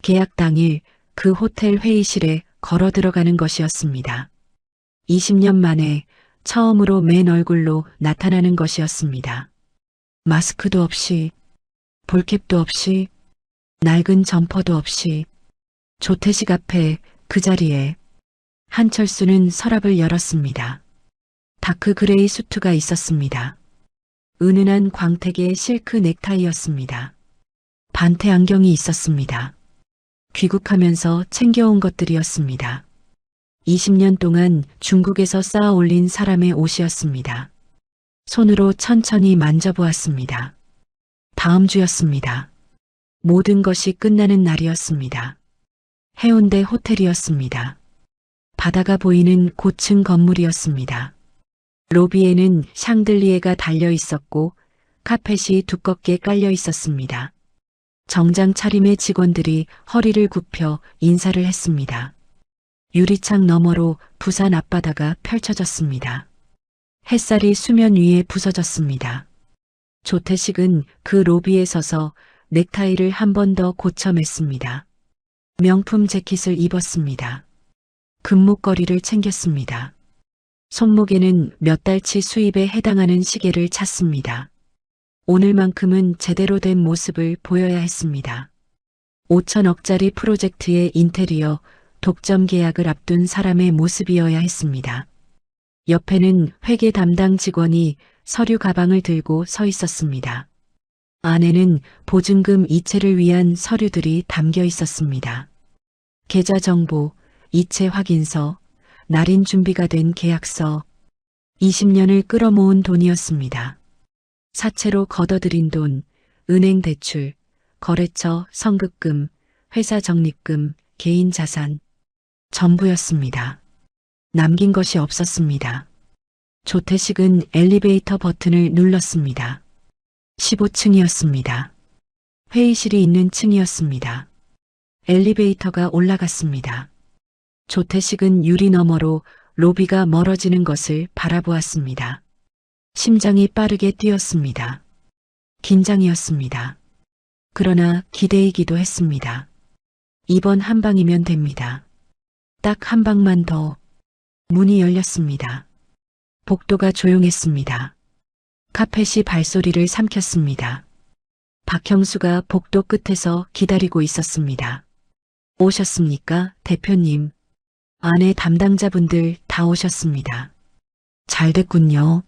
계약 당일 그 호텔 회의실에 걸어 들어가는 것이었습니다. 20년 만에 처음으로 맨 얼굴로 나타나는 것이었습니다. 마스크도 없이, 볼캡도 없이, 낡은 점퍼도 없이, 조태식 앞에 그 자리에 한철수는 서랍을 열었습니다. 다크 그레이 수트가 있었습니다. 은은한 광택의 실크 넥타이였습니다. 반태 안경이 있었습니다. 귀국하면서 챙겨온 것들이었습니다. 20년 동안 중국에서 쌓아 올린 사람의 옷이었습니다. 손으로 천천히 만져보았습니다. 다음 주였습니다. 모든 것이 끝나는 날이었습니다. 해운대 호텔이었습니다. 바다가 보이는 고층 건물이었습니다. 로비에는 샹들리에가 달려 있었고 카펫이 두껍게 깔려 있었습니다. 정장 차림의 직원들이 허리를 굽혀 인사를 했습니다. 유리창 너머로 부산 앞바다가 펼쳐졌습니다. 햇살이 수면 위에 부서졌습니다. 조태식은 그 로비에 서서 넥타이를 한 번 더 고쳐 맸습니다. 명품 재킷을 입었습니다. 금목걸이를 챙겼습니다. 손목에는 몇 달치 수입에 해당하는 시계를 찼습니다. 오늘만큼은 제대로 된 모습을 보여야 했습니다. 5천억짜리 프로젝트의 인테리어 독점 계약을 앞둔 사람의 모습이어야 했습니다. 옆에는 회계 담당 직원이 서류 가방을 들고 서 있었습니다. 안에는 보증금 이체를 위한 서류들이 담겨 있었습니다. 계좌 정보, 이체 확인서, 날인 준비가 된 계약서, 20년을 끌어모은 돈이었습니다. 사채로 걷어들인 돈, 은행 대출, 거래처 성급금, 회사 적립금, 개인 자산, 전부였습니다. 남긴 것이 없었습니다. 조태식은 엘리베이터 버튼을 눌렀습니다. 15층이었습니다. 회의실이 있는 층이었습니다. 엘리베이터가 올라갔습니다. 조태식은 유리 너머로 로비가 멀어지는 것을 바라보았습니다. 심장이 빠르게 뛰었습니다. 긴장이었습니다. 그러나 기대이기도 했습니다. 이번 한 방이면 됩니다. 딱 한 방만 더. 문이 열렸습니다. 복도가 조용했습니다. 카펫이 발소리를 삼켰습니다. 박형수가 복도 끝에서 기다리고 있었습니다. 오셨습니까, 대표님? 안에 담당자분들 다 오셨습니다. 잘 됐군요.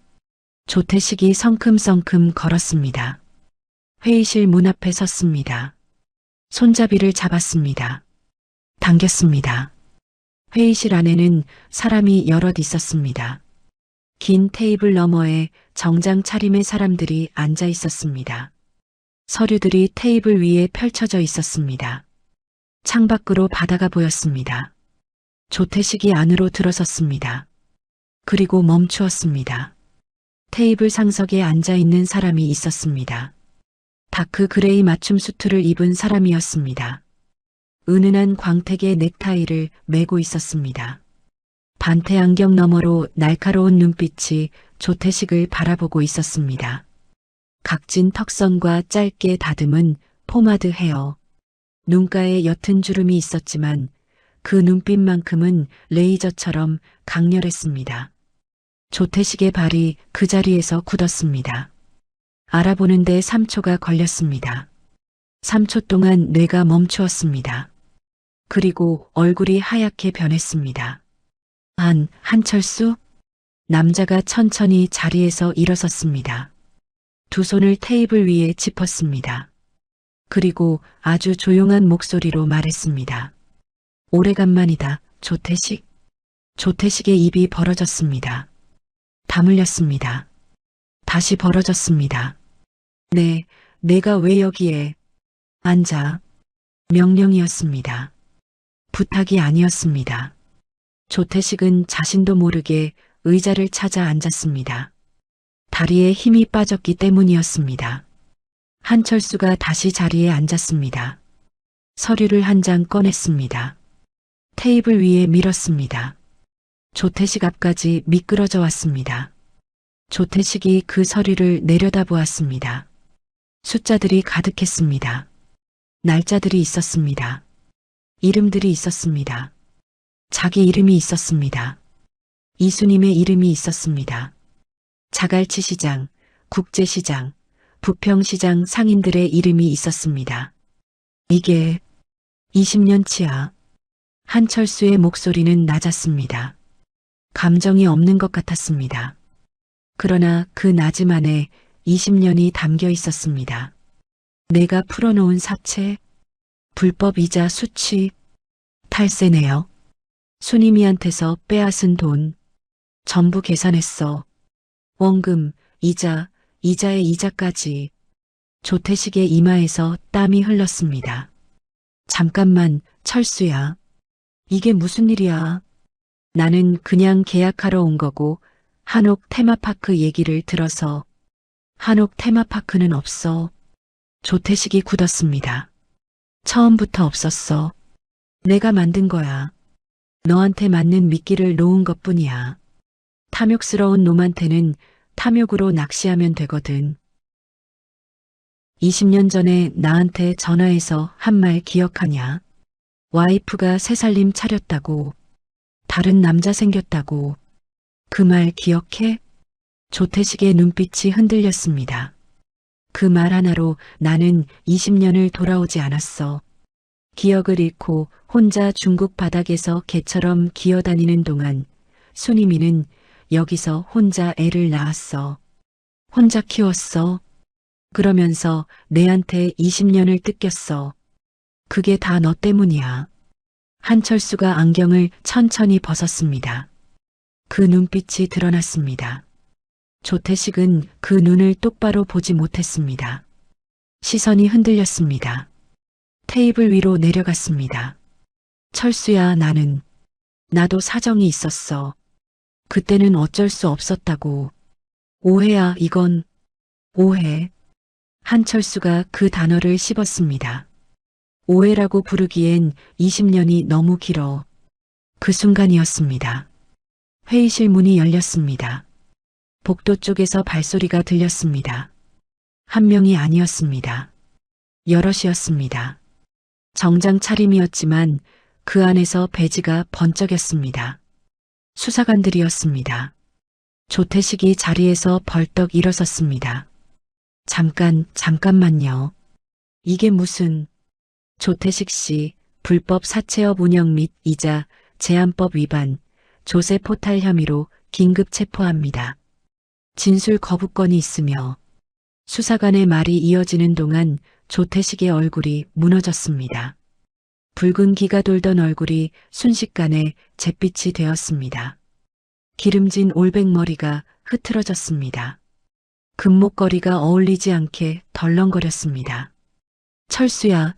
조태식이 성큼성큼 걸었습니다. 회의실 문 앞에 섰습니다. 손잡이를 잡았습니다. 당겼습니다. 회의실 안에는 사람이 여럿 있었습니다. 긴 테이블 너머에 정장 차림의 사람들이 앉아 있었습니다. 서류들이 테이블 위에 펼쳐져 있었습니다. 창밖으로 바다가 보였습니다. 조태식이 안으로 들어섰습니다. 그리고 멈추었습니다. 테이블 상석에 앉아 있는 사람이 있었습니다. 다크 그레이 맞춤 수트를 입은 사람이었습니다. 은은한 광택의 넥타이를 메고 있었습니다. 반태 안경 너머로 날카로운 눈빛이 조태식을 바라보고 있었습니다. 각진 턱선과 짧게 다듬은 포마드 헤어. 눈가에 옅은 주름이 있었지만 그 눈빛만큼은 레이저처럼 강렬했습니다. 조태식의 발이 그 자리에서 굳었습니다. 알아보는데 3초가 걸렸습니다. 3초 동안 뇌가 멈추었습니다. 그리고 얼굴이 하얗게 변했습니다. 한철수? 남자가 천천히 자리에서 일어섰습니다. 두 손을 테이블 위에 짚었습니다. 그리고 아주 조용한 목소리로 말했습니다. 오래간만이다, 조태식. 조태식의 입이 벌어졌습니다. 다물렸습니다. 다시 벌어졌습니다. 네, 내가 왜 여기에 앉아? 명령이었습니다. 부탁이 아니었습니다. 조태식은 자신도 모르게 의자를 찾아 앉았습니다. 다리에 힘이 빠졌기 때문이었습니다. 한철수가 다시 자리에 앉았습니다. 서류를 한 장 꺼냈습니다. 테이블 위에 밀었습니다. 조태식 앞까지 미끄러져 왔습니다. 조태식이 그 서류를 내려다보았습니다. 숫자들이 가득했습니다. 날짜들이 있었습니다. 이름들이 있었습니다. 자기 이름이 있었습니다. 이수님의 이름이 있었습니다. 자갈치 시장, 국제시장, 부평시장 상인들의 이름이 있었습니다. 이게 20년치야. 한철수의 목소리는 낮았습니다. 감정이 없는 것 같았습니다. 그러나 그 낮음 안에 20년이 담겨 있었습니다. 내가 풀어놓은 사채, 불법 이자 수취, 탈세 내역. 순임이한테서 빼앗은 돈 전부 계산했어. 원금, 이자, 이자의 이자까지. 조태식의 이마에서 땀이 흘렀습니다. 잠깐만, 철수야. 이게 무슨 일이야? 나는 그냥 계약하러 온 거고 한옥 테마파크 얘기를 들어서. 한옥 테마파크는 없어. 조태식이 굳었습니다. 처음부터 없었어. 내가 만든 거야. 너한테 맞는 미끼를 놓은 것뿐이야. 탐욕스러운 놈한테는 탐욕으로 낚시하면 되거든. 20년 전에 나한테 전화해서 한 말 기억하냐? 와이프가 새 살림 차렸다고. 다른 남자 생겼다고. 그 말 기억해? 조태식의 눈빛이 흔들렸습니다. 그 말 하나로 나는 20년을 돌아오지 않았어. 기억을 잃고 혼자 중국 바닥에서 개처럼 기어다니는 동안 순이미는 여기서 혼자 애를 낳았어. 혼자 키웠어. 그러면서 내한테 20년을 뜯겼어. 그게 다 너 때문이야. 한철수가 안경을 천천히 벗었습니다. 그 눈빛이 드러났습니다. 조태식은 그 눈을 똑바로 보지 못했습니다. 시선이 흔들렸습니다. 테이블 위로 내려갔습니다. 철수야, 나도 사정이 있었어. 그때는 어쩔 수 없었다고. 오해야, 이건. 오해. 한철수가 그 단어를 씹었습니다. 오해라고 부르기엔 20년이 너무 길어. 그 순간이었습니다. 회의실 문이 열렸습니다. 복도 쪽에서 발소리가 들렸습니다. 한 명이 아니었습니다. 여럿이었습니다. 정장 차림이었지만 그 안에서 배지가 번쩍였습니다. 수사관들이었습니다. 조태식이 자리에서 벌떡 일어섰습니다. 잠깐만요. 이게 무슨... 조태식 씨, 불법 사채업 운영 및 이자 제한법 위반, 조세 포탈 혐의로 긴급 체포합니다. 진술 거부권이 있으며. 수사관의 말이 이어지는 동안 조태식의 얼굴이 무너졌습니다. 붉은 기가 돌던 얼굴이 순식간에 잿빛이 되었습니다. 기름진 올백머리가 흐트러졌습니다. 금목걸이가 어울리지 않게 덜렁거렸습니다. 철수야.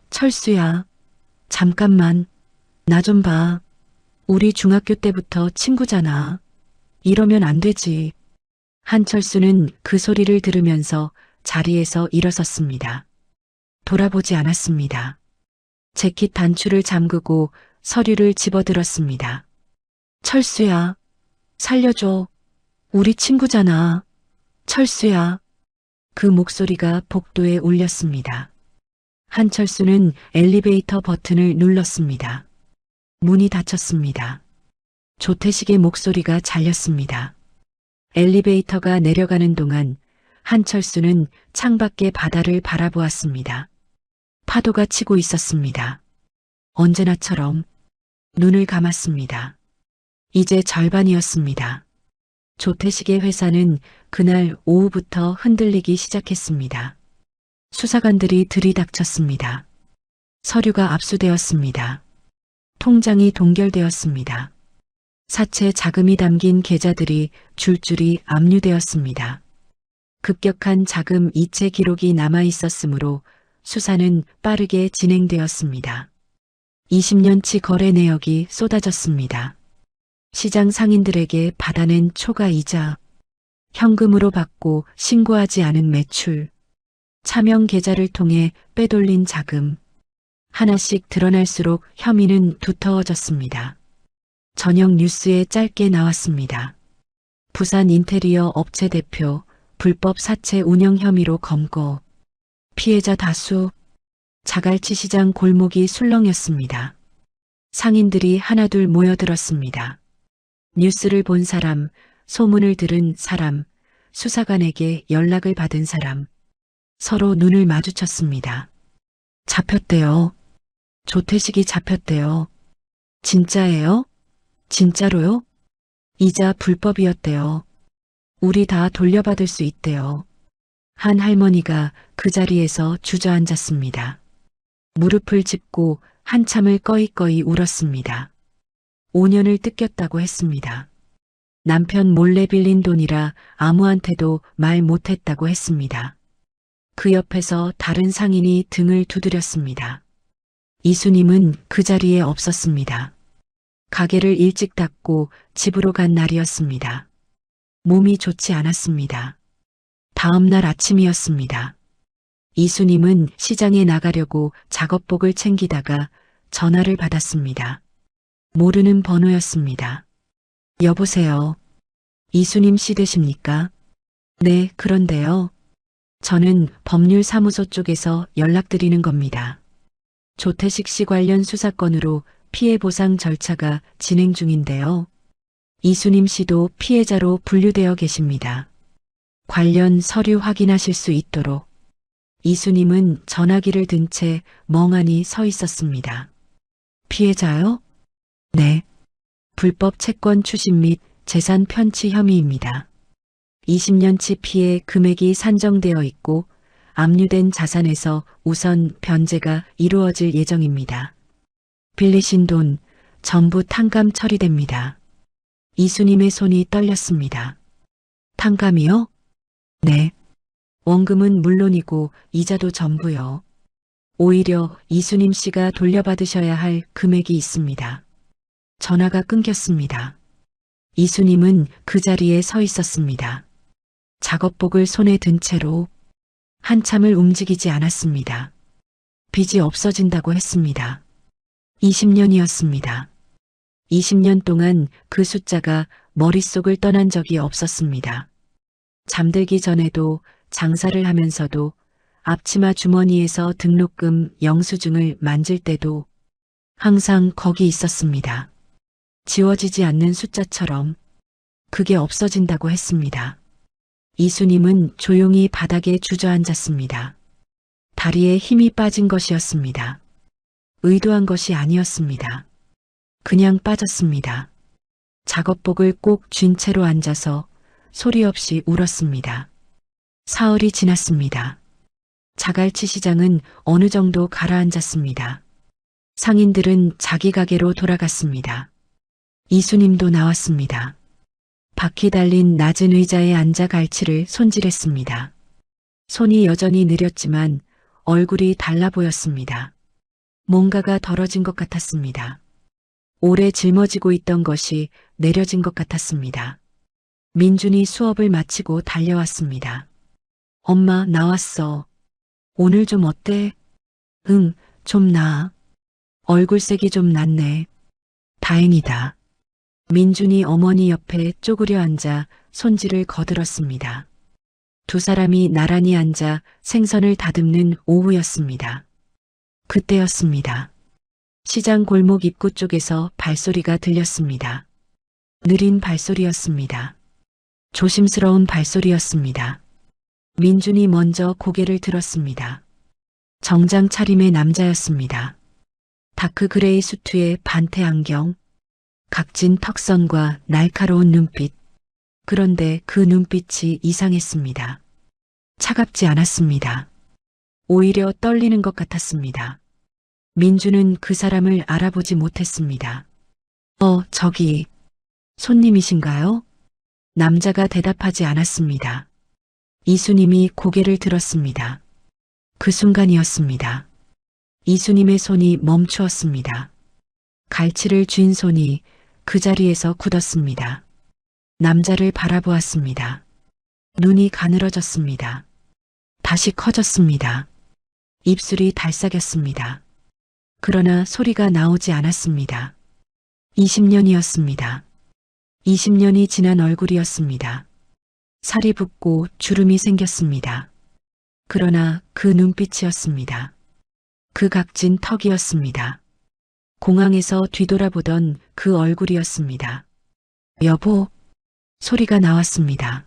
잠깐만. 나 좀 봐. 우리 중학교 때부터 친구잖아. 이러면 안 되지. 한철수는 그 소리를 들으면서 자리에서 일어섰습니다. 돌아보지 않았습니다. 재킷 단추를 잠그고 서류를 집어들었습니다. 철수야, 살려줘. 우리 친구잖아. 철수야. 그 목소리가 복도에 울렸습니다. 한철수는 엘리베이터 버튼을 눌렀습니다. 문이 닫혔습니다. 조태식의 목소리가 잘렸습니다. 엘리베이터가 내려가는 동안 한철수는 창밖의 바다를 바라보았습니다. 파도가 치고 있었습니다. 언제나처럼. 눈을 감았습니다. 이제 절반이었습니다. 조태식의 회사는 그날 오후부터 흔들리기 시작했습니다. 수사관들이 들이닥쳤습니다. 서류가 압수되었습니다. 통장이 동결되었습니다. 사채 자금이 담긴 계좌들이 줄줄이 압류되었습니다. 급격한 자금 이체 기록이 남아 있었으므로 수사는 빠르게 진행되었습니다. 20년치 거래 내역이 쏟아졌습니다. 시장 상인들에게 받아낸 초과 이자, 현금으로 받고 신고하지 않은 매출, 차명 계좌를 통해 빼돌린 자금, 하나씩 드러날수록 혐의는 두터워졌습니다. 저녁 뉴스에 짧게 나왔습니다. 부산 인테리어 업체 대표 불법 사채 운영 혐의로 검거, 피해자 다수, 자갈치 시장 골목이 술렁였습니다. 상인들이 하나둘 모여들었습니다. 뉴스를 본 사람, 소문을 들은 사람, 수사관에게 연락을 받은 사람, 서로 눈을 마주쳤습니다. 잡혔대요. 조태식이 잡혔대요. 진짜예요? 진짜로요? 이자 불법이었대요. 우리 다 돌려받을 수 있대요. 한 할머니가 그 자리에서 주저앉았습니다. 무릎을 짚고 한참을 꺼이꺼이 울었습니다. 5년을 뜯겼다고 했습니다. 남편 몰래 빌린 돈이라 아무한테도 말 못했다고 했습니다. 그 옆에서 다른 상인이 등을 두드렸습니다. 이수님은 그 자리에 없었습니다. 가게를 일찍 닫고 집으로 간 날이었습니다. 몸이 좋지 않았습니다. 다음 날 아침이었습니다. 이수님은 시장에 나가려고 작업복을 챙기다가 전화를 받았습니다. 모르는 번호였습니다. 여보세요. 이수님 씨 되십니까? 네, 그런데요. 저는 법률사무소 쪽에서 연락드리는 겁니다. 조태식 씨 관련 수사건으로 피해 보상 절차가 진행 중인데요. 이수님 씨도 피해자로 분류되어 계십니다. 관련 서류 확인하실 수 있도록. 이수님은 전화기를 든 채 멍하니 서 있었습니다. 피해자요? 네. 불법 채권 추심 및 재산 편취 혐의입니다. 20년치 피해 금액이 산정되어 있고 압류된 자산에서 우선 변제가 이루어질 예정입니다. 빌리신 돈 전부 탕감 처리됩니다. 이수님의 손이 떨렸습니다. 탕감이요? 네. 원금은 물론이고 이자도 전부요. 오히려 이수님 씨가 돌려받으셔야 할 금액이 있습니다. 전화가 끊겼습니다. 이수님은 그 자리에 서 있었습니다. 작업복을 손에 든 채로 한참을 움직이지 않았습니다. 빚이 없어진다고 했습니다. 20년이었습니다. 20년 동안 그 숫자가 머릿속을 떠난 적이 없었습니다. 잠들기 전에도 장사를 하면서도 앞치마 주머니에서 등록금 영수증을 만질 때도 항상 거기 있었습니다. 지워지지 않는 숫자처럼 그게 없어진다고 했습니다. 이수님은 조용히 바닥에 주저앉았습니다. 다리에 힘이 빠진 것이었습니다. 의도한 것이 아니었습니다. 그냥 빠졌습니다. 작업복을 꼭 쥔 채로 앉아서 소리 없이 울었습니다. 사흘이 지났습니다. 자갈치 시장은 어느 정도 가라앉았습니다. 상인들은 자기 가게로 돌아갔습니다. 이수님도 나왔습니다. 바퀴 달린 낮은 의자에 앉아 갈치를 손질했습니다. 손이 여전히 느렸지만 얼굴이 달라 보였습니다. 뭔가가 덜어진 것 같았습니다. 오래 짊어지고 있던 것이 내려진 것 같았습니다. 민준이 수업을 마치고 달려왔습니다. 엄마, 나왔어. 오늘 좀 어때? 응, 좀 나아. 얼굴색이 좀 낫네. 다행이다. 민준이 어머니 옆에 쪼그려 앉아 손질을 거들었습니다. 두 사람이 나란히 앉아 생선을 다듬는 오후였습니다. 그때였습니다. 시장 골목 입구 쪽에서 발소리가 들렸습니다. 느린 발소리였습니다. 조심스러운 발소리였습니다. 민준이 먼저 고개를 들었습니다. 정장 차림의 남자였습니다. 다크 그레이 수트에 반테 안경, 각진 턱선과 날카로운 눈빛. 그런데 그 눈빛이 이상했습니다. 차갑지 않았습니다. 오히려 떨리는 것 같았습니다. 민주는 그 사람을 알아보지 못했습니다. 저기, 손님이신가요? 남자가 대답하지 않았습니다. 이수님이 고개를 들었습니다. 그 순간이었습니다. 이수님의 손이 멈추었습니다. 갈치를 쥔 손이 그 자리에서 굳었습니다. 남자를 바라보았습니다. 눈이 가늘어졌습니다. 다시 커졌습니다. 입술이 달싹였습니다. 그러나 소리가 나오지 않았습니다. 20년이었습니다. 20년이 지난 얼굴이었습니다. 살이 붓고 주름이 생겼습니다. 그러나 그 눈빛이었습니다. 그 각진 턱이었습니다. 공항에서 뒤돌아보던 그 얼굴이었습니다. 여보, 소리가 나왔습니다.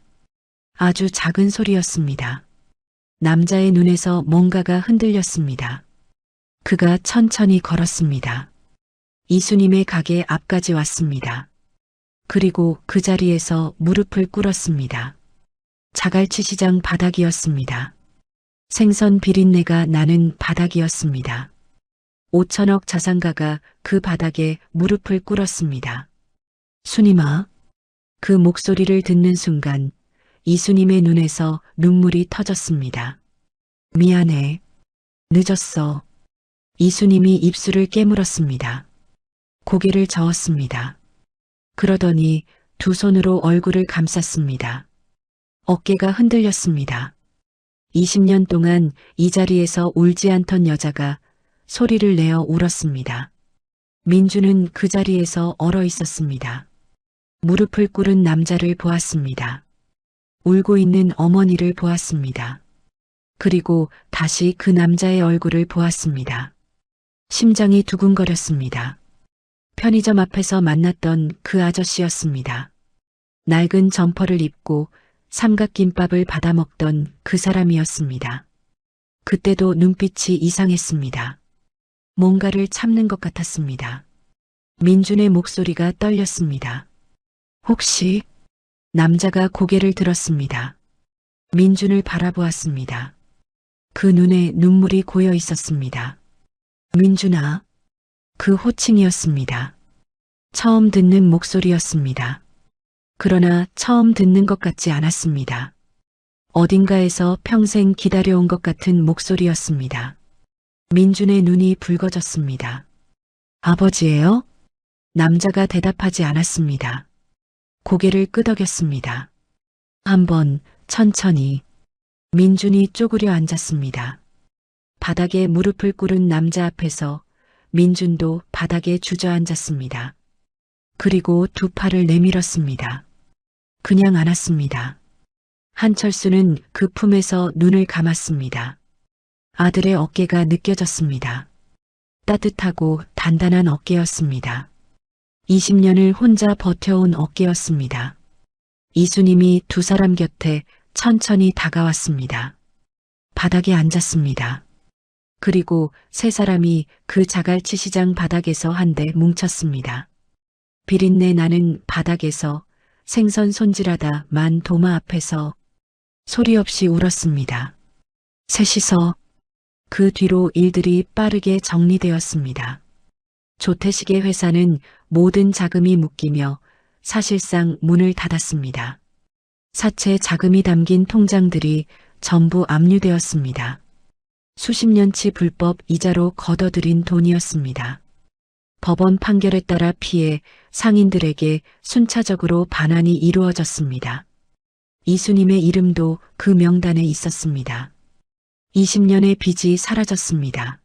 아주 작은 소리였습니다. 남자의 눈에서 뭔가가 흔들렸습니다. 그가 천천히 걸었습니다. 이수님의 가게 앞까지 왔습니다. 그리고 그 자리에서 무릎을 꿇었습니다. 자갈치 시장 바닥이었습니다. 생선 비린내가 나는 바닥이었습니다. 5천억 자산가가 그 바닥에 무릎을 꿇었습니다. 순임아. 그 목소리를 듣는 순간 이순임의 눈에서 눈물이 터졌습니다. 미안해. 늦었어. 이순임이 입술을 깨물었습니다. 고개를 저었습니다. 그러더니 두 손으로 얼굴을 감쌌습니다. 어깨가 흔들렸습니다. 20년 동안 이 자리에서 울지 않던 여자가 소리를 내어 울었습니다. 민주는 그 자리에서 얼어 있었습니다. 무릎을 꿇은 남자를 보았습니다. 울고 있는 어머니를 보았습니다. 그리고 다시 그 남자의 얼굴을 보았습니다. 심장이 두근거렸습니다. 편의점 앞에서 만났던 그 아저씨였습니다. 낡은 점퍼를 입고 삼각김밥을 받아먹던 그 사람이었습니다. 그때도 눈빛이 이상했습니다. 뭔가를 참는 것 같았습니다. 민준의 목소리가 떨렸습니다. 혹시? 남자가 고개를 들었습니다. 민준을 바라보았습니다. 그 눈에 눈물이 고여 있었습니다. 민준아. 그 호칭이었습니다. 처음 듣는 목소리였습니다. 그러나 처음 듣는 것 같지 않았습니다. 어딘가에서 평생 기다려온 것 같은 목소리였습니다. 민준의 눈이 붉어졌습니다. 아버지예요? 남자가 대답하지 않았습니다. 고개를 끄덕였습니다. 한번 천천히. 민준이 쪼그려 앉았습니다. 바닥에 무릎을 꿇은 남자 앞에서 민준도 바닥에 주저앉았습니다. 그리고 두 팔을 내밀었습니다. 그냥 안았습니다. 한철수는 그 품에서 눈을 감았습니다. 아들의 어깨가 느껴졌습니다. 따뜻하고 단단한 어깨였습니다. 20년을 혼자 버텨온 어깨였습니다. 이순임이 두 사람 곁에 천천히 다가왔습니다. 바닥에 앉았습니다. 그리고 세 사람이 그 자갈치 시장 바닥에서 한데 뭉쳤습니다. 비린내 나는 바닥에서 생선 손질하다 만 도마 앞에서 소리 없이 울었습니다. 셋이서 그 뒤로 일들이 빠르게 정리되었습니다. 조태식의 회사는 모든 자금이 묶이며 사실상 문을 닫았습니다. 사채 자금이 담긴 통장들이 전부 압류되었습니다. 수십 년치 불법 이자로 걷어들인 돈이었습니다. 법원 판결에 따라 피해 상인들에게 순차적으로 반환이 이루어졌습니다. 이순임의 이름도 그 명단에 있었습니다. 20년의 빚이 사라졌습니다.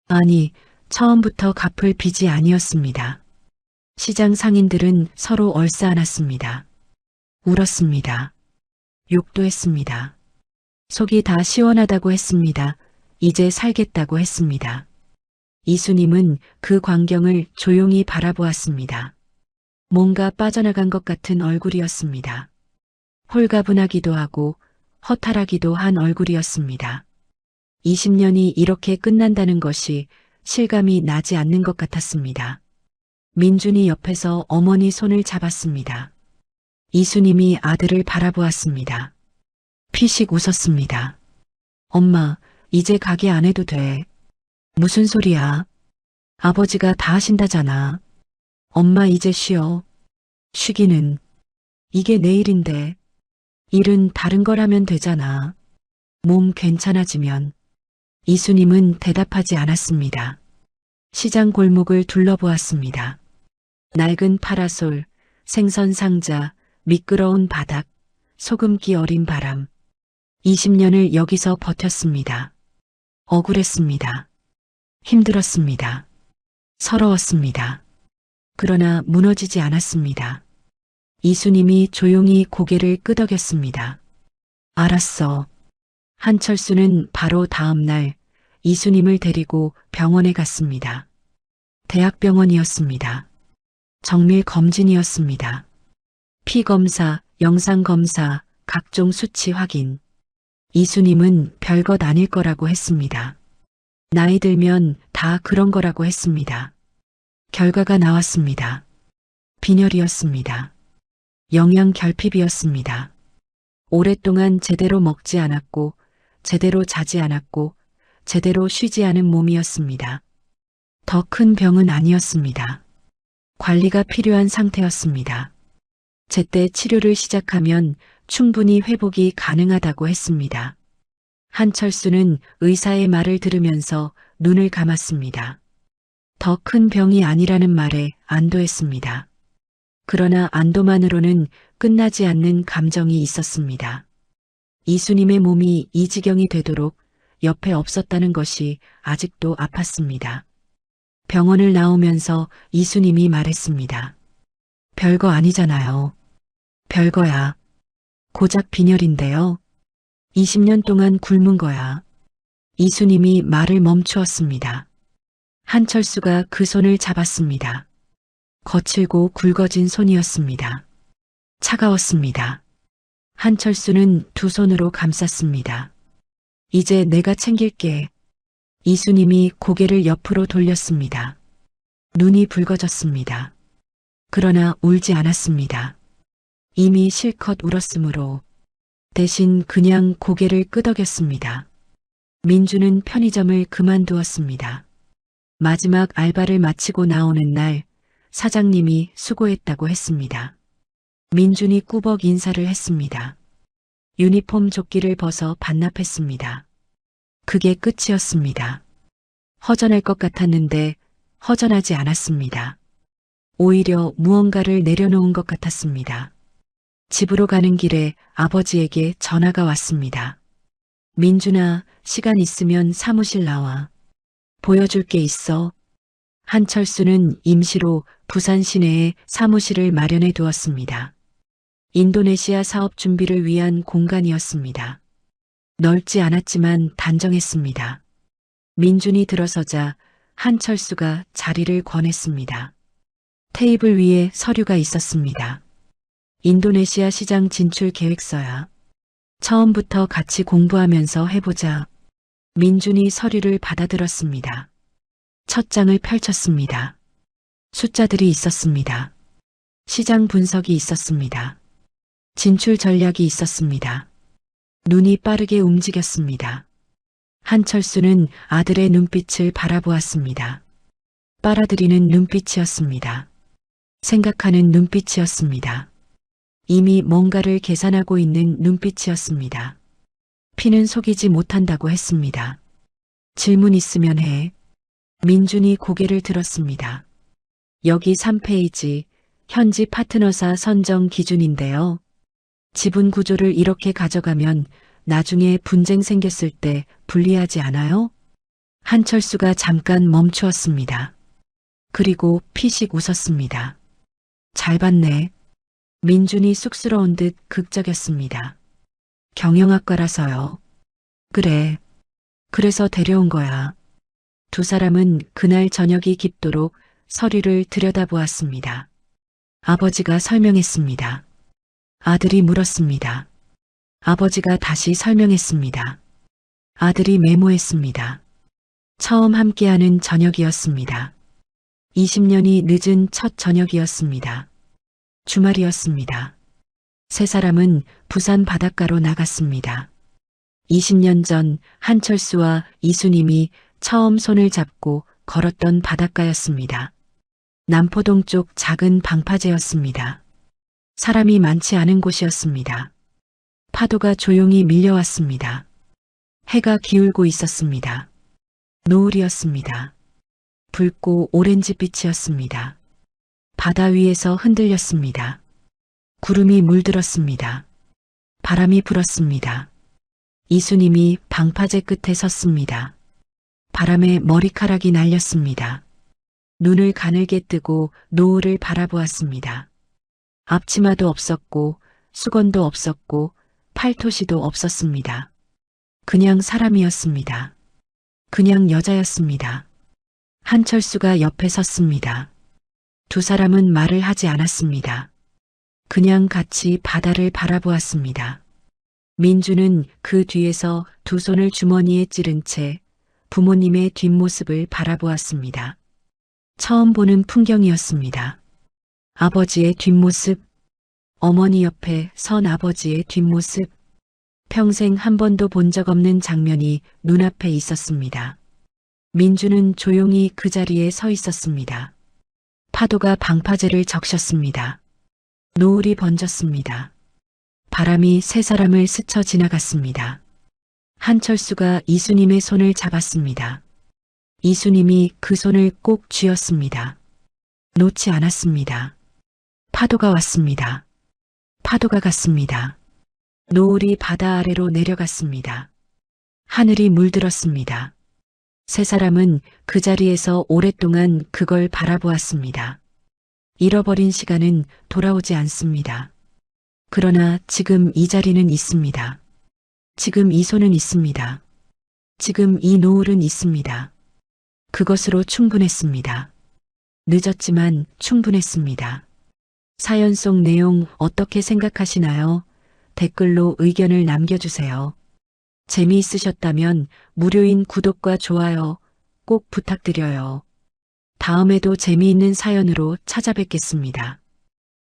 아니, 처음부터 갚을 빚이 아니었습니다. 시장 상인들은 서로 얼싸안았습니다. 울었습니다. 욕도 했습니다. 속이 다 시원하다고 했습니다. 이제 살겠다고 했습니다. 이순임은 그 광경을 조용히 바라보았습니다. 뭔가 빠져나간 것 같은 얼굴이었습니다. 홀가분하기도 하고 허탈하기도 한 얼굴이었습니다. 20년이 이렇게 끝난다는 것이 실감이 나지 않는 것 같았습니다. 민준이 옆에서 어머니 손을 잡았습니다. 이순임이 아들을 바라보았습니다. 피식 웃었습니다. 엄마, 이제 가게 안 해도 돼. 무슨 소리야? 아버지가 다 하신다잖아. 엄마 이제 쉬어. 쉬기는. 이게 내일인데. 일은 다른 걸 하면 되잖아. 몸 괜찮아지면. 이순임은 대답하지 않았습니다. 시장 골목을 둘러보았습니다. 낡은 파라솔, 생선 상자, 미끄러운 바닥, 소금기 어린 바람. 20년을 여기서 버텼습니다. 억울했습니다. 힘들었습니다. 서러웠습니다. 그러나 무너지지 않았습니다. 이순임이 조용히 고개를 끄덕였습니다. 알았어. 한철수는 바로 다음 날 이순임을 데리고 병원에 갔습니다. 대학병원이었습니다. 정밀 검진이었습니다. 피 검사, 영상 검사, 각종 수치 확인. 이순임은 별것 아닐 거라고 했습니다. 나이 들면 다 그런 거라고 했습니다. 결과가 나왔습니다. 빈혈이었습니다. 영양 결핍이었습니다. 오랫동안 제대로 먹지 않았고, 제대로 자지 않았고, 제대로 쉬지 않은 몸이었습니다. 더 큰 병은 아니었습니다. 관리가 필요한 상태였습니다. 제때 치료를 시작하면 충분히 회복이 가능하다고 했습니다. 한철수는 의사의 말을 들으면서 눈을 감았습니다. 더 큰 병이 아니라는 말에 안도했습니다. 그러나 안도만으로는 끝나지 않는 감정이 있었습니다. 이수님의 몸이 이 지경이 되도록 옆에 없었다는 것이 아직도 아팠습니다. 병원을 나오면서 이수님이 말했습니다. 별거 아니잖아요. 별거야. 고작 빈혈인데요. 20년 동안 굶은 거야. 이수님이 말을 멈추었습니다. 한철수가 그 손을 잡았습니다. 거칠고 굵어진 손이었습니다. 차가웠습니다. 한철수는 두 손으로 감쌌습니다. 이제 내가 챙길게. 이수님이 고개를 옆으로 돌렸습니다. 눈이 붉어졌습니다. 그러나 울지 않았습니다. 이미 실컷 울었으므로 대신 그냥 고개를 끄덕였습니다. 민주는 편의점을 그만두었습니다. 마지막 알바를 마치고 나오는 날 사장님이 수고했다고 했습니다. 민준이 꾸벅 인사를 했습니다. 유니폼 조끼를 벗어 반납했습니다. 그게 끝이었습니다. 허전할 것 같았는데 허전하지 않았습니다. 오히려 무언가를 내려놓은 것 같았습니다. 집으로 가는 길에 아버지에게 전화가 왔습니다. 민준아, 시간 있으면 사무실 나와. 보여줄 게 있어. 한철수는 임시로 부산 시내에 사무실을 마련해 두었습니다. 인도네시아 사업 준비를 위한 공간이었습니다. 넓지 않았지만 단정했습니다. 민준이 들어서자 한철수가 자리를 권했습니다. 테이블 위에 서류가 있었습니다. 인도네시아 시장 진출 계획서야. 처음부터 같이 공부하면서 해보자. 민준이 서류를 받아들었습니다. 첫 장을 펼쳤습니다. 숫자들이 있었습니다. 시장 분석이 있었습니다. 진출 전략이 있었습니다. 눈이 빠르게 움직였습니다. 한철수는 아들의 눈빛을 바라보았습니다. 빨아들이는 눈빛이었습니다. 생각하는 눈빛이었습니다. 이미 뭔가를 계산하고 있는 눈빛이었습니다. 피는 속이지 못한다고 했습니다. 질문 있으면 해. 민준이 고개를 들었습니다. 여기 3페이지, 현지 파트너사 선정 기준인데요. 지분 구조를 이렇게 가져가면 나중에 분쟁 생겼을 때 불리하지 않아요? 한철수가 잠깐 멈추었습니다. 그리고 피식 웃었습니다. 잘 봤네. 민준이 쑥스러운 듯 극적였습니다. 경영학과라서요. 그래. 그래서 데려온 거야. 두 사람은 그날 저녁이 깊도록 서류를 들여다보았습니다. 아버지가 설명했습니다. 아들이 물었습니다. 아버지가 다시 설명했습니다. 아들이 메모했습니다. 처음 함께하는 저녁이었습니다. 20년이 늦은 첫 저녁이었습니다. 주말이었습니다. 세 사람은 부산 바닷가로 나갔습니다. 20년 전 한철수와 이수님이 처음 손을 잡고 걸었던 바닷가였습니다. 남포동 쪽 작은 방파제였습니다. 사람이 많지 않은 곳이었습니다. 파도가 조용히 밀려왔습니다. 해가 기울고 있었습니다. 노을이었습니다. 붉고 오렌지빛이었습니다. 바다 위에서 흔들렸습니다. 구름이 물들었습니다. 바람이 불었습니다. 이수님이 방파제 끝에 섰습니다. 바람에 머리카락이 날렸습니다. 눈을 가늘게 뜨고 노을을 바라보았습니다. 앞치마도 없었고 수건도 없었고 팔토시도 없었습니다. 그냥 사람이었습니다. 그냥 여자였습니다. 한철수가 옆에 섰습니다. 두 사람은 말을 하지 않았습니다. 그냥 같이 바다를 바라보았습니다. 민주는 그 뒤에서 두 손을 주머니에 찌른 채 부모님의 뒷모습을 바라보았습니다. 처음 보는 풍경이었습니다. 아버지의 뒷모습, 어머니 옆에 선 아버지의 뒷모습, 평생 한 번도 본 적 없는 장면이 눈앞에 있었습니다. 민주는 조용히 그 자리에 서 있었습니다. 파도가 방파제를 적셨습니다. 노을이 번졌습니다. 바람이 세 사람을 스쳐 지나갔습니다. 한철수가 이수님의 손을 잡았습니다. 이수님이 그 손을 꼭 쥐었습니다. 놓지 않았습니다. 파도가 왔습니다. 파도가 갔습니다. 노을이 바다 아래로 내려갔습니다. 하늘이 물들었습니다. 세 사람은 그 자리에서 오랫동안 그걸 바라보았습니다. 잃어버린 시간은 돌아오지 않습니다. 그러나 지금 이 자리는 있습니다. 지금 이 손은 있습니다. 지금 이 노을은 있습니다. 그것으로 충분했습니다. 늦었지만 충분했습니다. 사연 속 내용 어떻게 생각하시나요? 댓글로 의견을 남겨주세요. 재미있으셨다면 무료인 구독과 좋아요 꼭 부탁드려요. 다음에도 재미있는 사연으로 찾아뵙겠습니다.